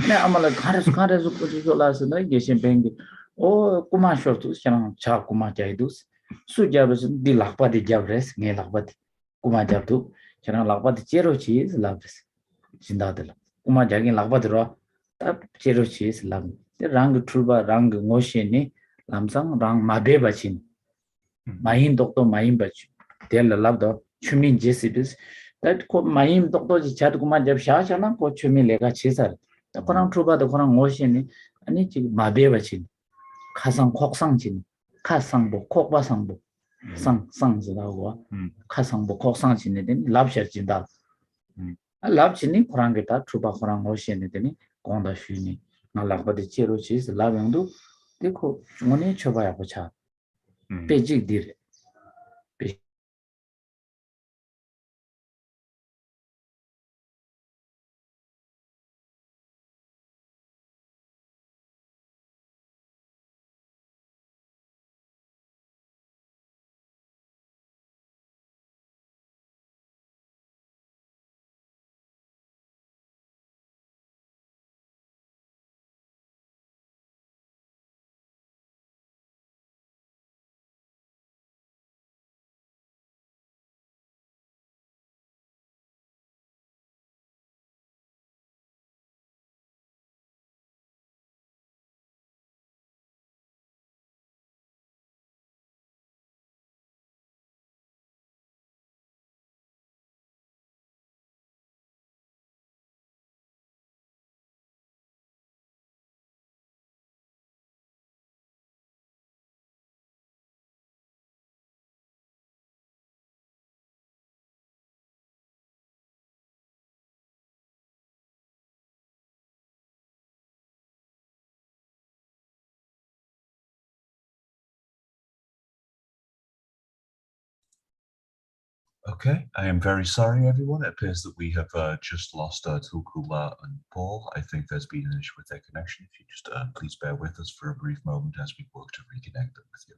네 아마를 가르스 그지라서 나 계신 뱅기 오 꾸마 쇼트 샤나 차 꾸마 자이두스 수잡스 디 락바디 잡레스 네 락바디 꾸마 잡두 샤나 락바디 제로치 랍스 진다들 꾸마 자긴 락바드로 딱 제로치 랍 랑 트루바 랑 ngosheni lamsang rang mabe 마임 독도 마임 버치 될 랍도 추민 제시비스 that 코 마임 독도지 자두고만 잡샤샤나 코 추민 내가 제사 그랑 트루바도 그랑 오시니 아니 지금 마베 버치 가상 콕상진 카상보 콕바상보 상상지라고 카상보 콕상진에 된 랍샤진다 랍진이 그랑게다 트루바 그랑 오시니 되니 공다 쉬니 나락바디 제로치스 라병도 데코 중원에 쳐봐야 보자 베직딜 Okay, I am very sorry, everyone. It appears that we have just lost Tulku and Paul. I think there's been an issue with their connection. If you just please bear with us for a brief moment as we work to reconnect them with you.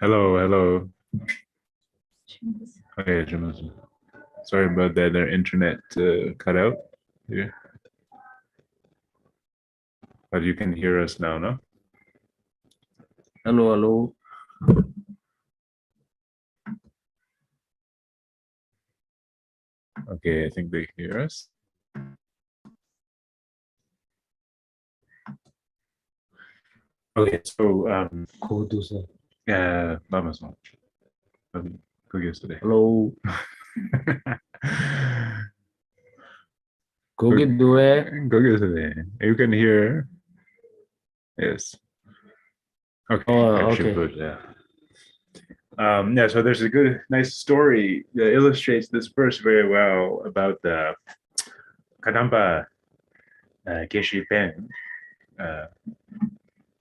Hello. Okay, sorry about that. Our internet cut out here, but you can hear us now, no? Hello. Okay, I think they hear us. Okay, so Cool to say. vamos lá. Hello. Go get do it. You can hear. Yes. Okay. Oh, Actually, okay. good. Yeah. Yeah. So there's a nice story that illustrates this verse very well about the Kadamba Geshe Ben,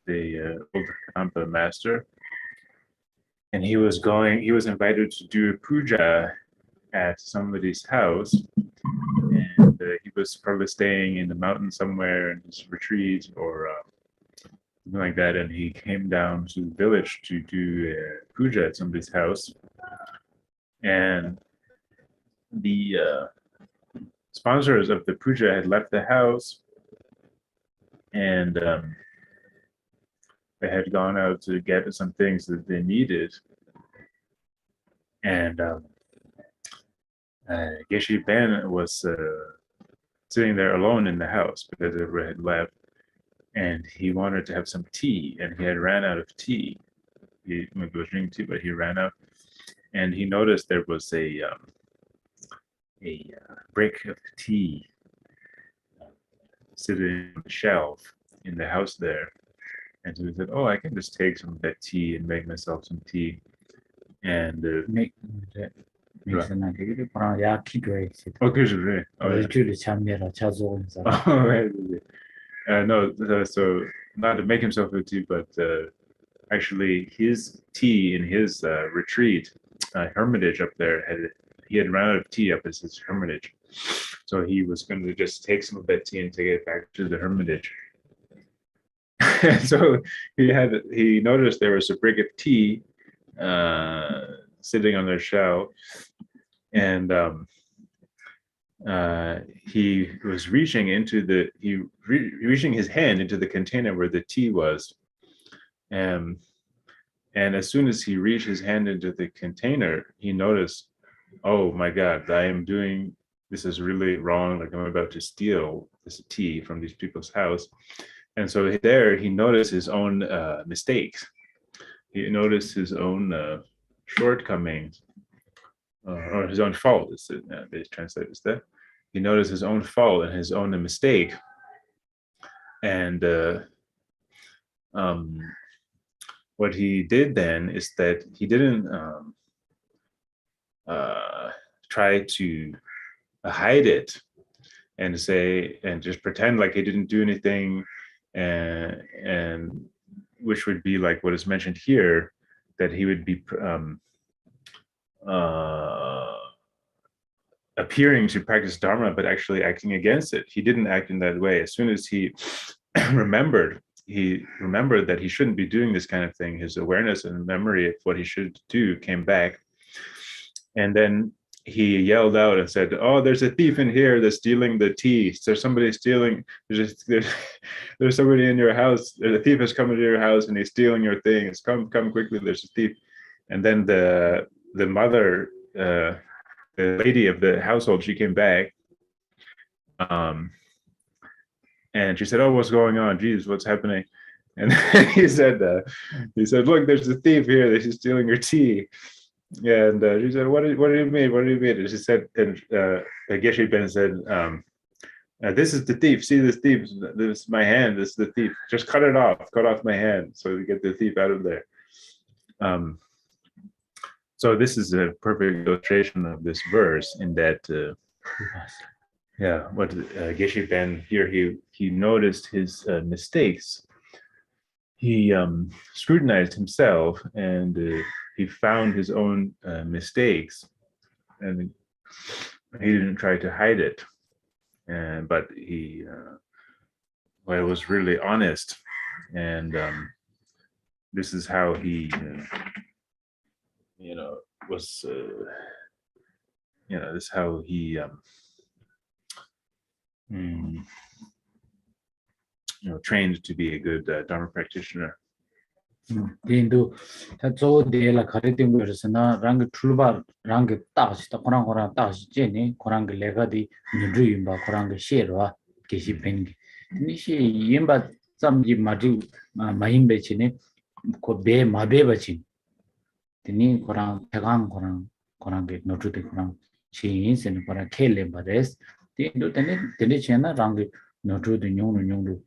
the old Kadamba master, and he was invited to do a puja at somebody's house, and he was probably staying in the mountain somewhere in his retreat or something like that, and he came down to the village to do a puja at somebody's house, and the sponsors of the puja had left the house, and they had gone out to get some things that they needed, and Geshe Ben was sitting there alone in the house because everybody had left, and he wanted to have some tea, and he had ran out of tea. He was drinking tea, but he ran out, and he noticed there was a brick of tea sitting on the shelf in the house there, and so he said, "Oh, I can just take some of that tea and make myself some tea." And Make that. 되게 바로 약 기도해. okay, sure. 일주일에 참여라 자주원사. No, so not to make himself a tea, but actually his tea in his retreat, hermitage up there, he had run out of tea up at his hermitage. So he was going to just take some of that tea and take it back to the hermitage. So he noticed there was a brick of tea sitting on their shelf, and he was reaching his hand into the container where the tea was, and as soon as he reached his hand into the container, he noticed, oh my God, this is really wrong. Like, I'm about to steal this tea from these people's house. And so there he noticed his own mistakes. He noticed his own shortcomings, or his own fault, they translate it that. He noticed his own fault and his own mistake. And what he did then is that he didn't try to hide it and just pretend like he didn't do anything, and which would be like what is mentioned here, that he would be appearing to practice Dharma, but actually acting against it. He didn't act in that way. As soon as he remembered that he shouldn't be doing this kind of thing, his awareness and memory of what he should do came back. And then he yelled out and said, "Oh, there's a thief in here that's stealing the tea. There's somebody stealing. There's somebody in your house. The thief has come into your house and he's stealing your things. Come quickly. There's a thief." And then the mother, the lady of the household, she came back, and she said, "Oh, what's going on? Jesus, what's happening?" And he said, "Look, there's a thief here. That she's stealing your tea." And she said, what do you mean? What do you mean? And she said, and Geshe Ben said, "This is the thief. See this thief? This is my hand. This is the thief. Just cut it off. Cut off my hand so we get the thief out of there." So this is a perfect illustration of this verse, in that, what Geshe Ben here, he noticed his mistakes. He scrutinized himself, and he found his own mistakes, and he didn't try to hide it. But he was really honest, and this is how he was this is how he trained to be a good Dharma practitioner. 인도 저 데라 가르팅 거스나 랑 출발 랑 따시다 코랑 따시제니 코랑 레가디 뉴드임바 코랑 셰르와 게시 벤기 니시 임바 잠지 마디 마임베치니 코베 마베바치 드니 코랑 태강 코랑 게 노트데 코랑 치인스니 코랑 켈레바데스 인도 데니 체나 랑 노트데 뇽도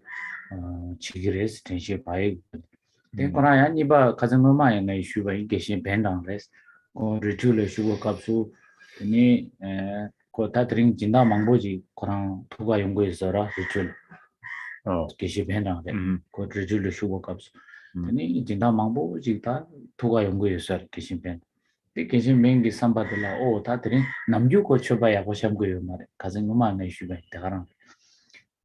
치기레스 텐시 바이 Korea niba kazangoma ya ngai shuba geshin pendang res ko ritual shuba kapsu ni ko tatring jinda mangboji korang tuga yonggo isora ritual geshin pendang re ko ritual shuba kapsu ni jinda mangboji ta tuga yonggo isora geshin pen de geshin mengi sambadla o tatring namju ko choba ya bosham go yo mare kazangoma ngai shuba tagarang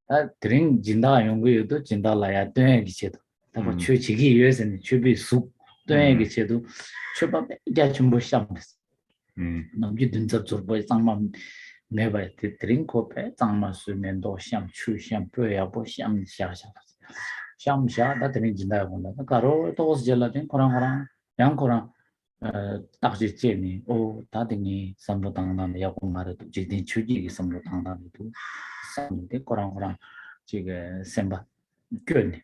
ta tring jinda yonggo yodo jinda la ya de gichedo 다고 추지기 위해서는 추비 속 되게 제도 추바 이제 좀 보시면서 남기 등접 저버 상만 매바 드링 코페 상만 수면도 샴 추샴 뼈야 보샴 샤샤 샴샤 다 드링 진다 본다 가로 또스 jel라진 코랑 양코랑 딱지 제니 오 다딩이 삼로 당나는 야고 말도 지딘 추지기 삼로 당나도 삼데 코랑 지게 셈바 껴니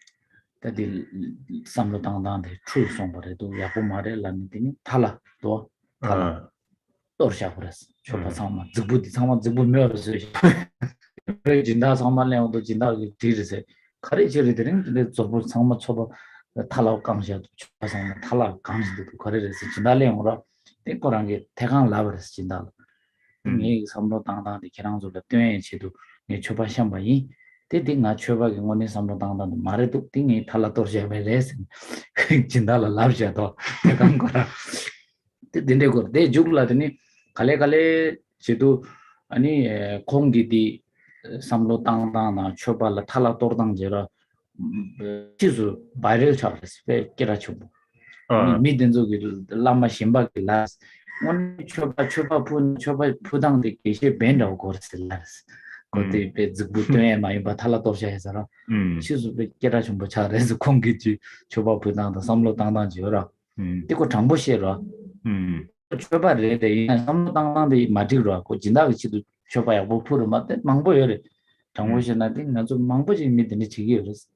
다들 삼로 당당데 추 송버래도 야고 말에 라니니 탈라 또샤 버렸어. 초파 상마 ዝ부디 상마 ዝ부 메어서 그래 진다 상마래도 진다 뒤르세 카레지를 드린 근데 저부 상마 초바 탈라 강시도 초파 상마 탈라 강시도 거래에서 진달래용으로 땡거랑게 대강 라버스 진다. 이 삼로 당당데 계랑조가 뛰어야 제도 이 초파 샴바이 때딩아 초바게 원에 삼로 당당데 말에도 띵이 탈라 도르셔베레스 진달라 라브샤도 대강 거라 데데고 데 죽라더니 갈래갈래 제도 아니 공기디 삼로 땅땅나 초발라 탈라 도르당제라 치수 바이럴 차스 페 끼라초 미든조기 라마 심바기 라스 원 초바 푸당데 계시 벤다고 거스라스 거기 베 ዝ부트에 많이 바탈라 도르셔해서라 치수 베 끼라초 뭐 차레스 공기지 초바 푸당다 삼로 땅땅지라 이거 장보시라 초바를 돼 삼당당의 마디로 고 진다기도 초바야 못 풀어 맞대 망보여래 정보시나데 나좀 망보지 믿는 지기였어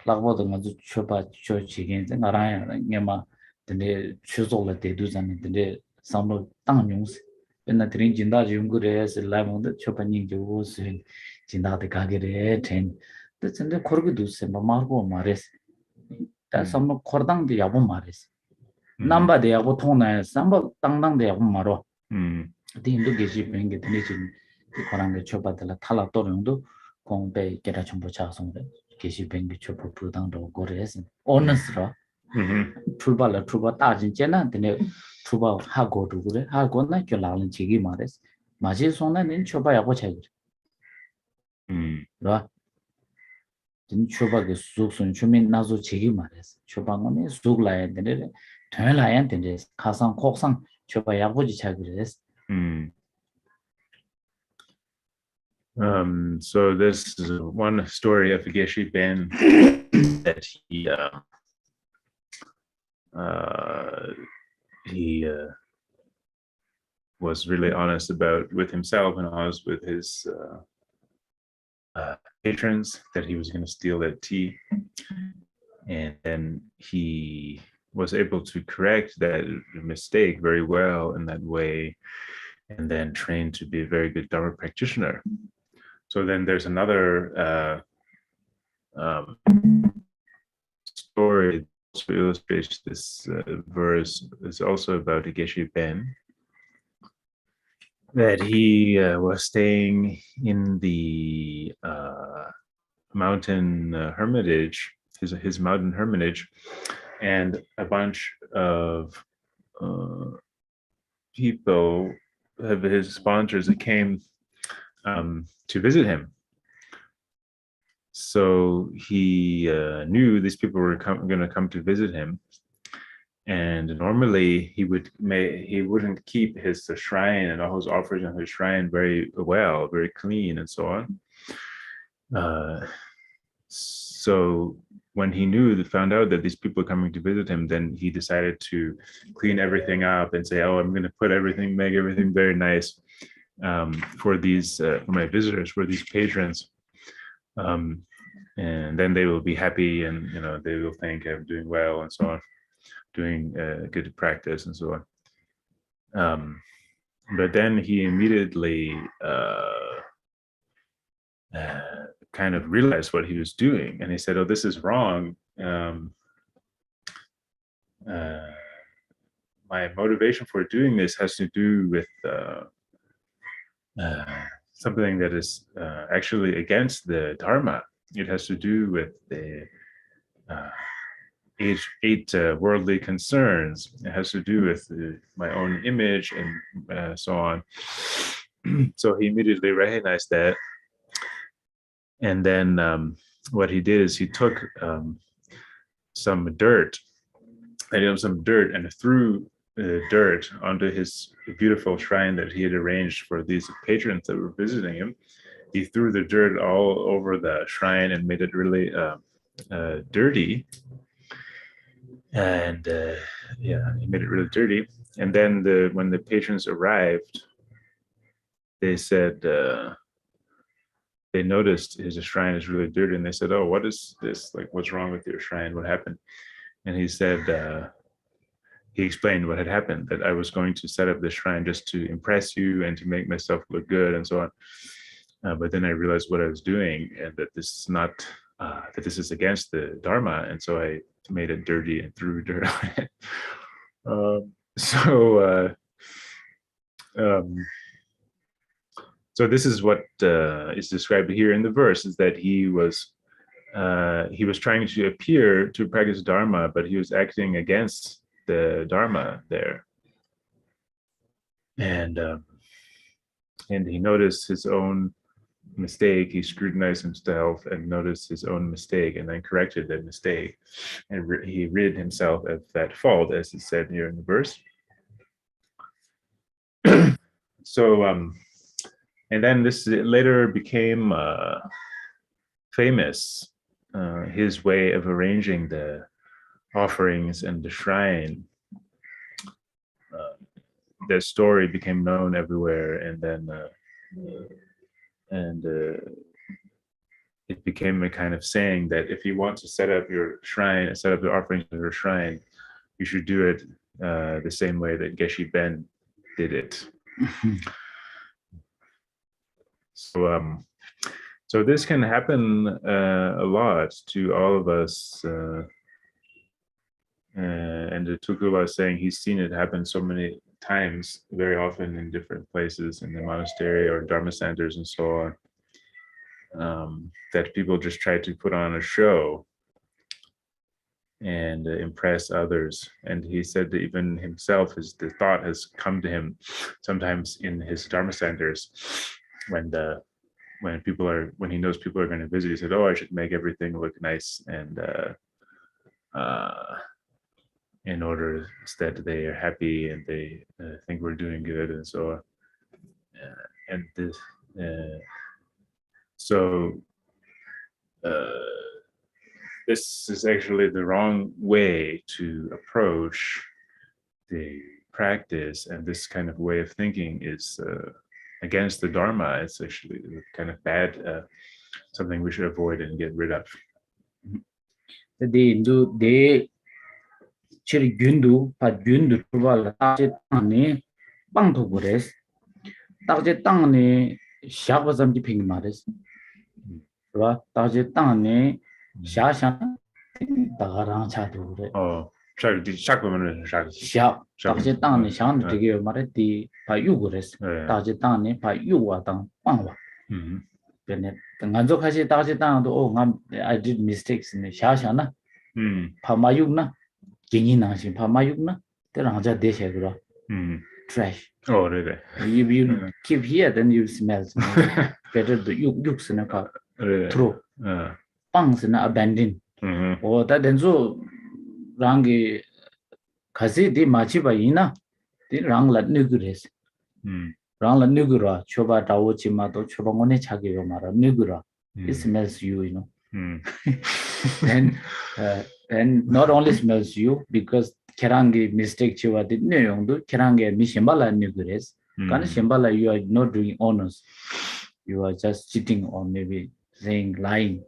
라고도 아주 초바 초지긴 나라야 냐마 근데 추조를 대두자는 근데 삼로 땅용스 맨날 드린 진다 연구래서 라몬데 초바님 저고스 진다데 가게래 텐 근데 거기 두세 마르고 말했어 다 삼로 코당도 야보 말했어 남바데 야고 통나에 삼바 땅땅데 야고 말어 디인도 계시 뱅게 되지 코랑게 초바들라 탈라 또령도 공배 게라 전부 자성데 계시 뱅게 초부 부당도 고레스 오너스라 출발라 출발 따진 제나 되네 출발 하고도 그래 하고나 결라는 지기 말했어 마지 손에는 초바 야고 차이 라 진 초바게 수순 주민 나서 지기 말했어 초방은 수글라야 되네 전라야 되네 가상 곡상 초바 야고지 차기랬어 So this is one story of Geshe Ben that he was really honest about with himself and honest with his patrons that he was going to steal that tea, and then he was able to correct that mistake very well in that way, and then train to be a very good Dharma practitioner. So then there's another story that illustrates this verse. It's also about Geshe Ben, that he was staying in the mountain hermitage, his mountain hermitage, and a bunch of people, his sponsors, that came to visit him. So he knew these people were going to come to visit him, And normally he wouldn't keep his shrine and all his offerings on his shrine very well, very clean, and so on. So when he found out that these people are coming to visit him, then he decided to clean everything up and say, "Oh, I'm going to make everything very nice for my visitors, for these patrons." And then they will be happy, and they will think I'm doing well, and so on, doing good practice, and so on. But then he immediately kind of realized what he was doing, and he said, "Oh, this is wrong. My motivation for doing this has to do with something that is actually against the Dharma. It has to do with the eight worldly concerns. It has to do with my own image, and so on." So he immediately recognized that. And then what he did is he took some dirt and threw dirt onto his beautiful shrine that he had arranged for these patrons that were visiting him. He threw the dirt all over the shrine and made it really dirty. And he made it really dirty. And then when the patrons arrived, they said, they noticed his shrine is really dirty, and they said, "Oh, what is this? Like, what's wrong with your shrine? What happened?" And he said, he explained what had happened, that I was going to set up this shrine just to impress you and to make myself look good, and so on. But then I realized what I was doing, and that this is not, that this is against the Dharma, and so I made it dirty and threw dirt on it. So this is what is described here in the verse, is that he was trying to appear to practice Dharma, but he was acting against the Dharma there. And he noticed his own mistake. He scrutinized himself and noticed his own mistake, and then corrected that mistake. And he rid himself of that fault, as he said here in the verse. So, and then this later became famous, his way of arranging the offerings and the shrine. The story became known everywhere, and then it became a kind of saying that if you want to set up your shrine, set up the offerings of your shrine, you should do it the same way that Geshe Ben did it. So this can happen a lot to all of us, and the Tulku was saying he's seen it happen so many times, very often in different places in the monastery or dharma centers and so on, that people just try to put on a show and impress others. And he said that even himself, the thought has come to him sometimes in his dharma centers, when he knows people are going to visit, he said, "Oh, I should make everything look nice, and in order that they are happy and they think we're doing good," and so on. And this, this is actually the wrong way to approach the practice, and this kind of way of thinking is against the Dharma. It's actually kind of bad, something we should avoid and get rid of. The chiri gundu pa gundu wala taje tangni bangto gures taje tangni shaba zamji ping mares wa taje tangni sha sha dagarang cha du re Oh, shakwaman sha taje tangni shan dige mare di pa yu gures taje tangni pa yu wa tang bangwa bene nganzo khashi taje tang do oh ngam I did mistakes in sha sha na pa mayuk na Gini nangsin pa mayuk na terangja deshe gura trash. Oh, really? If you keep here, then you smell. Better the yuk sina ka throw. Pang sina abandon. Or that then so rangi kasi di machi ba ina di rang la nugures rang la nugura choba dawo chima to choba ngone chagi yo mara nugura it smells you, you know. And not only smells you because kerangi mistake chiwa di nyongdu kerangi mi shimbala nugures kana shimbala you are not doing honors, you are just cheating or maybe saying lying,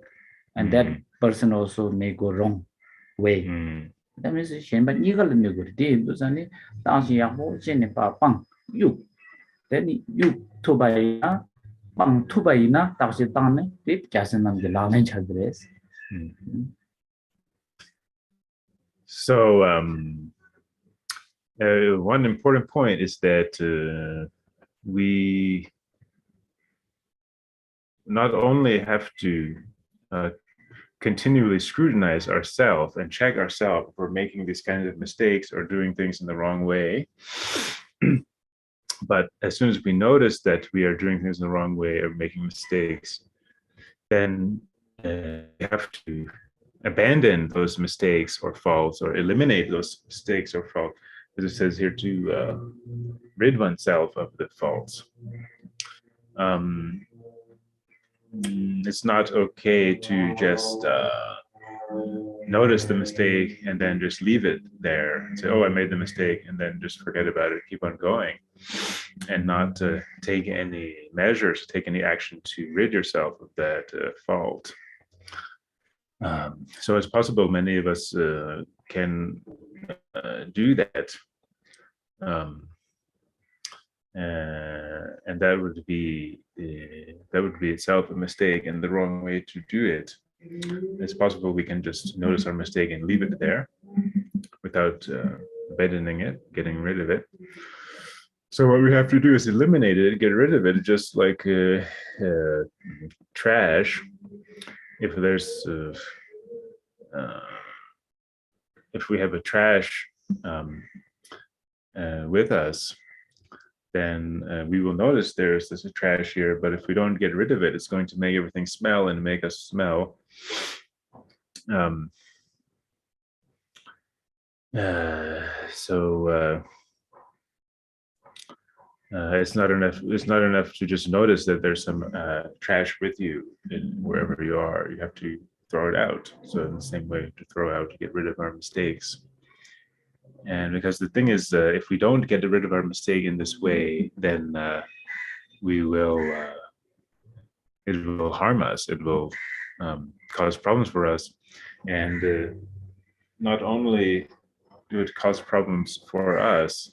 and that person also may go wrong way. That means shimba nigal nugur di dosani tansi ya ho jene pa pang you then you to by pang to by na tansi tane it kasanam de lanen chagres. So one important point is that we not only have to continually scrutinize ourselves and check ourselves if we're making these kinds of mistakes or doing things in the wrong way, but as soon as we notice that we are doing things in the wrong way or making mistakes, then we have to abandon those mistakes or faults or eliminate those mistakes or faults, as it says here, to rid oneself of the faults. It's not okay to just notice the mistake and then just leave it there and say, oh, I made the mistake, and then just forget about it, keep on going, and not take any measures, take any action to rid yourself of that fault. So it's possible many of us can do that. And that would be itself a mistake and the wrong way to do it. It's possible we can just notice our mistake and leave it there without abandoning it, getting rid of it. So what we have to do is eliminate it, get rid of it, just like trash. If there's if we have a trash with us, then we will notice there's a trash here, but if we don't get rid of it, it's going to make everything smell and make us smell. It's not enough to just notice that there's some trash with you wherever you are. You have to throw it out. So in the same way, to throw out, to get rid of our mistakes. And because the thing is, if we don't get rid of our mistake in this way, then we will, it will harm us. It will cause problems for us. And not only do it cause problems for us,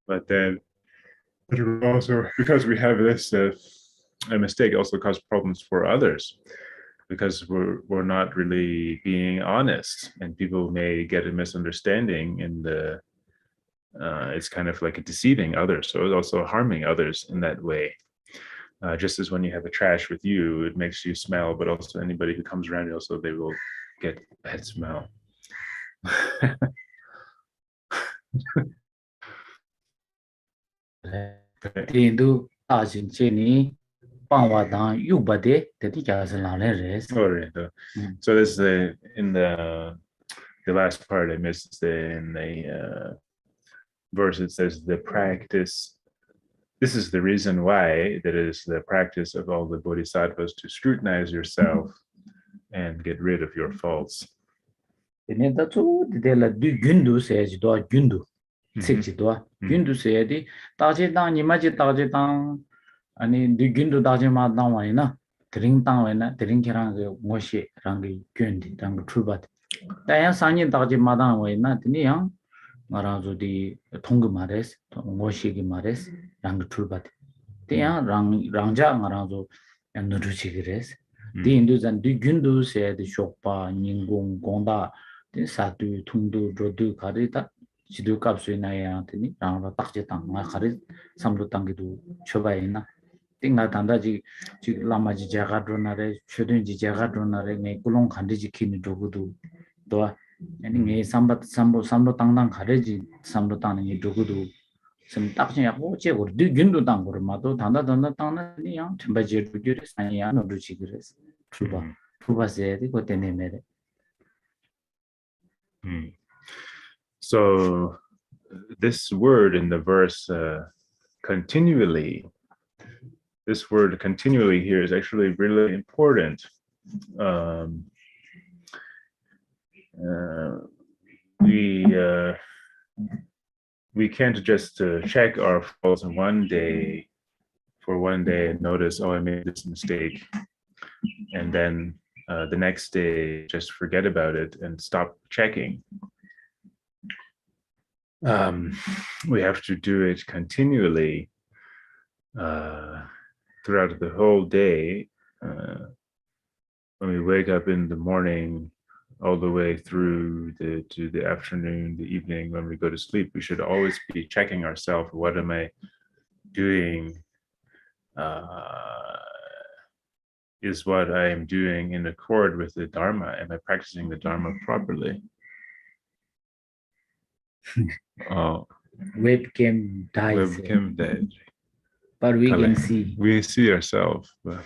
but then it will also, because we have this a mistake, also cause problems for others, because we're not really being honest, and people may get a misunderstanding, and it's kind of like deceiving others. So it's also harming others in that way. Just as when you have a trash with you, it makes you smell, but also anybody who comes around you, also they will get bad smell. Tindu ajin cheni pangwa dan yubade teti jasalale res. So this is in the last part I missed, in the verse it says the practice. This is the reason why that is the practice of all the bodhisattvas, to scrutinize yourself and get rid of your faults. Tene datsu dela du gundu seji do gundu. Seji do gundu seji taje dang nimaji taje dang ani du gundu taje ma dang wa ina 드링 dang wa ina 드링 kerang ge ngoshi rang ge gundi rang 출bat. Daya sanyi taje ma dang wa ina tini yang ngarang zo di thong mares ngoshi gi mares rang 출bat. Tiang rangja ngarang zo yang nudu chigres. Di indu zan du gundu seji shokpa ningung gongda 사두 통도 로드 가리다 지도 값이 나야 되니 라고 딱지 땅가 가리 삼도 땅기도 쳐봐야나 띵나 단다지 지 라마지 자가 드나래 최든지 자가 드나래 네 꿀롱 간디지 키니 도구도 또 아니 네 삼도 땅당 가르지 삼도 땅이 도구도 좀 딱지야 뭐제고 뒤균도 땅고를 마도 단다 땅나니 양 템바지 두기를 사이야 노르지 그래서 투바세 되고 때문에 So this word in the verse, continually, this word continually here is actually really important. We can't just check our faults in one day, for one day, and notice, oh, I made this mistake, and then the next day just forget about it and stop checking. We have to do it continually throughout the whole day. When we wake up in the morning, all the way through to the afternoon, the evening, when we go to sleep, we should always be checking ourselves. What am I doing? Is what I am doing in accord with the Dharma? Am I practicing the Dharma properly? Oh, Webcam dies, webcam dead. but we can see. We see ourselves. But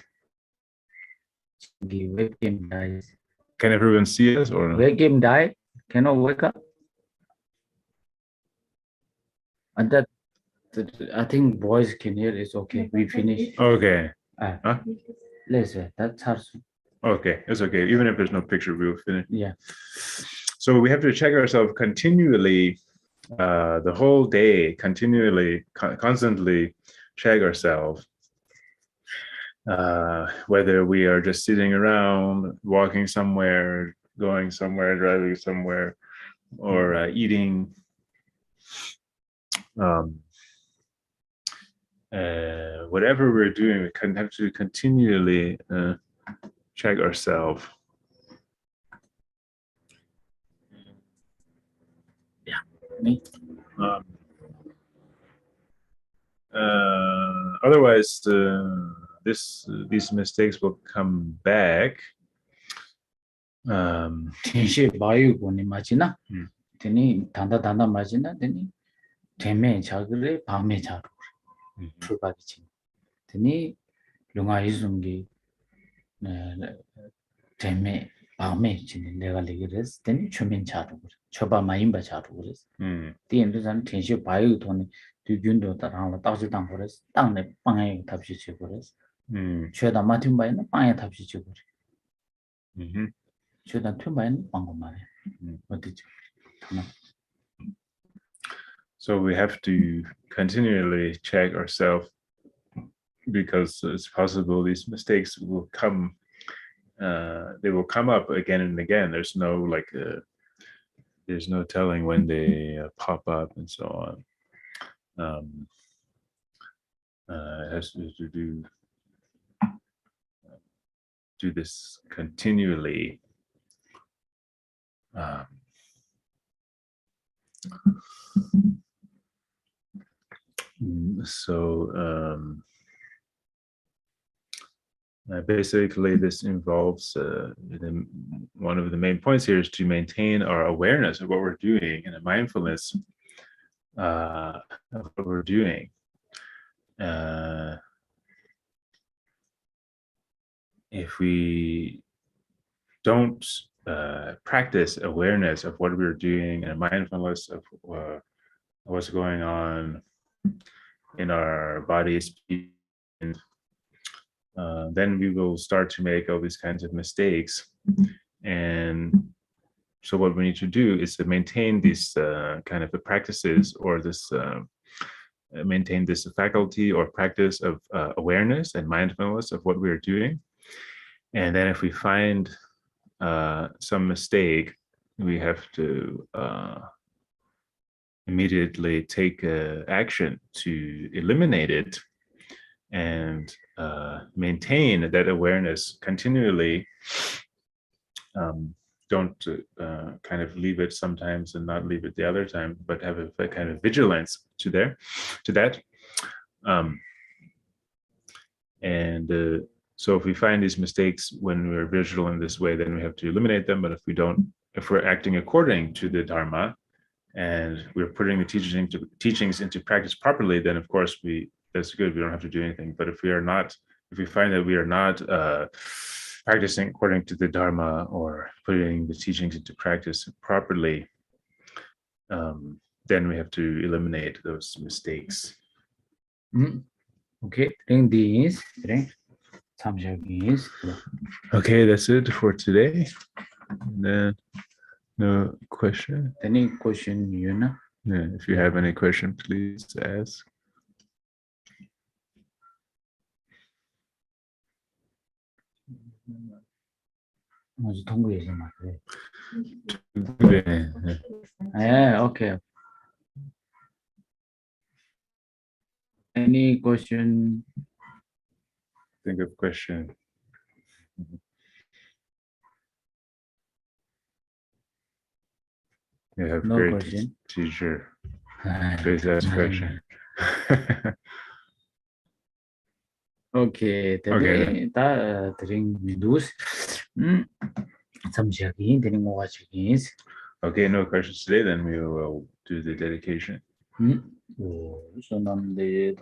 The webcam dies. can everyone see us or no? Webcam died, cannot wake up. And that I think boys can hear it's okay. We finish. Okay. Huh? Let's say that's hard. Okay, it's okay. Even if there's no picture, we'll finish. Yeah. So we have to check ourselves continually, the whole day, continually, constantly check ourselves. Whether we are just sitting around, walking somewhere, going somewhere, driving somewhere, or eating. Whatever we're doing, we have to continually check ourselves. Yeah. Otherwise, these mistakes will come back. 텐시 바유고니 맞이나? 되니 단다 맞이나? 되니 대매 자그래 밤에 자루. 출발이지. 되니 룡아 이중기 대매 밤에 지는 내가 얘기했을 때니 초면 자루. 초바 마임바 자루 그랬어. 뒤엔도선 텐시 바유 돈이 뒤균도 따라서 따지당 그랬어. 땅내 빵에 답시지 그랬어. 최다 마틴 바이는 빵에 답시지 그래. 최다 튜바이는 빵고 말해. 어디지? So we have to continually check ourselves, because it's possible these mistakes will come. They will come up again and again. There's no there's no telling when they pop up and so on. It has to do this continually. Basically, this involves one of the main points here is to maintain our awareness of what we're doing and a mindfulness of what we're doing. If we don't practice awareness of what we're doing and mindfulness of what's going on in our bodies, then we will start to make all these kinds of mistakes. And so what we need to do is to maintain these kind of practices, or this maintain this faculty or practice of awareness and mindfulness of what we're doing. And then if we find some mistake, we have to immediately take action to eliminate it and maintain that awareness continually. Don't kind of leave it sometimes and not leave it the other time, but have a kind of vigilance to that. So if we find these mistakes when we're vigilant in this way, then we have to eliminate them. But if we don't, if we're acting according to the Dharma and we're putting the teachings into practice properly, then of course that's good. We don't have to do anything. But if we find that we are not practicing according to the Dharma or putting the teachings into practice properly, then we have to eliminate those mistakes. Okay, this is Okay, that's it for today. And then no question. any question you know? Yeah, if you have any question, please ask. Yeah, okay. Any question? Think of question. You have No great question. teacher. Please ask question. Okay, Okay. ta Tsering Medus. Samshaki, then watch against. Okay, no questions today, then we will do the dedication. So nam de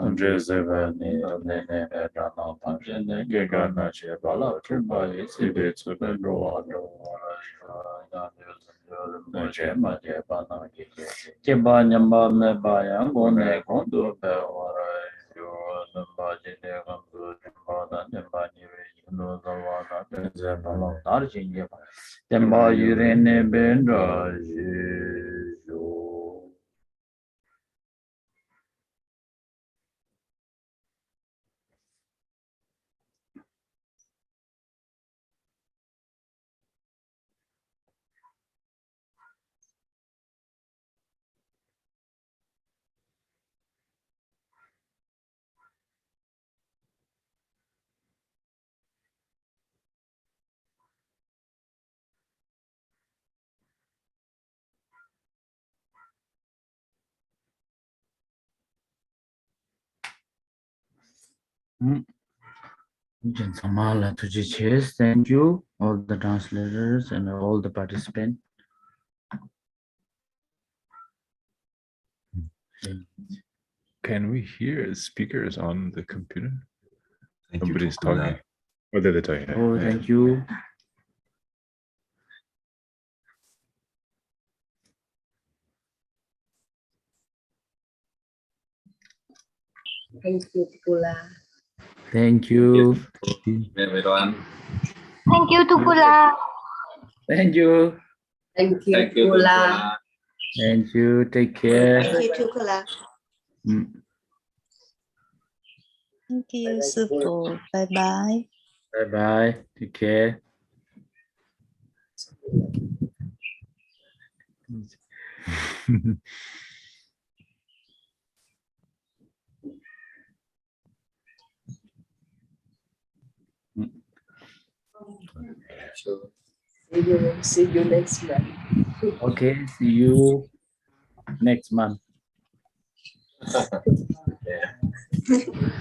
Samala to chase. Thank you, all the translators and all the participants. Can we hear speakers on the computer? Thank you, Nobody's Tulku. talking. Oh, they're talking. Oh, Yeah. thank you. Thank you, Tukula. Thank you. Everyone. Thank you, Tukula. Thank you. Thank you, Thank you, Tukula. Thank you. Take care. Thank you, Tukula. Thank you, 师父，拜拜。 Bye bye. Take care. See you next month. Okay. See you next month. Yeah.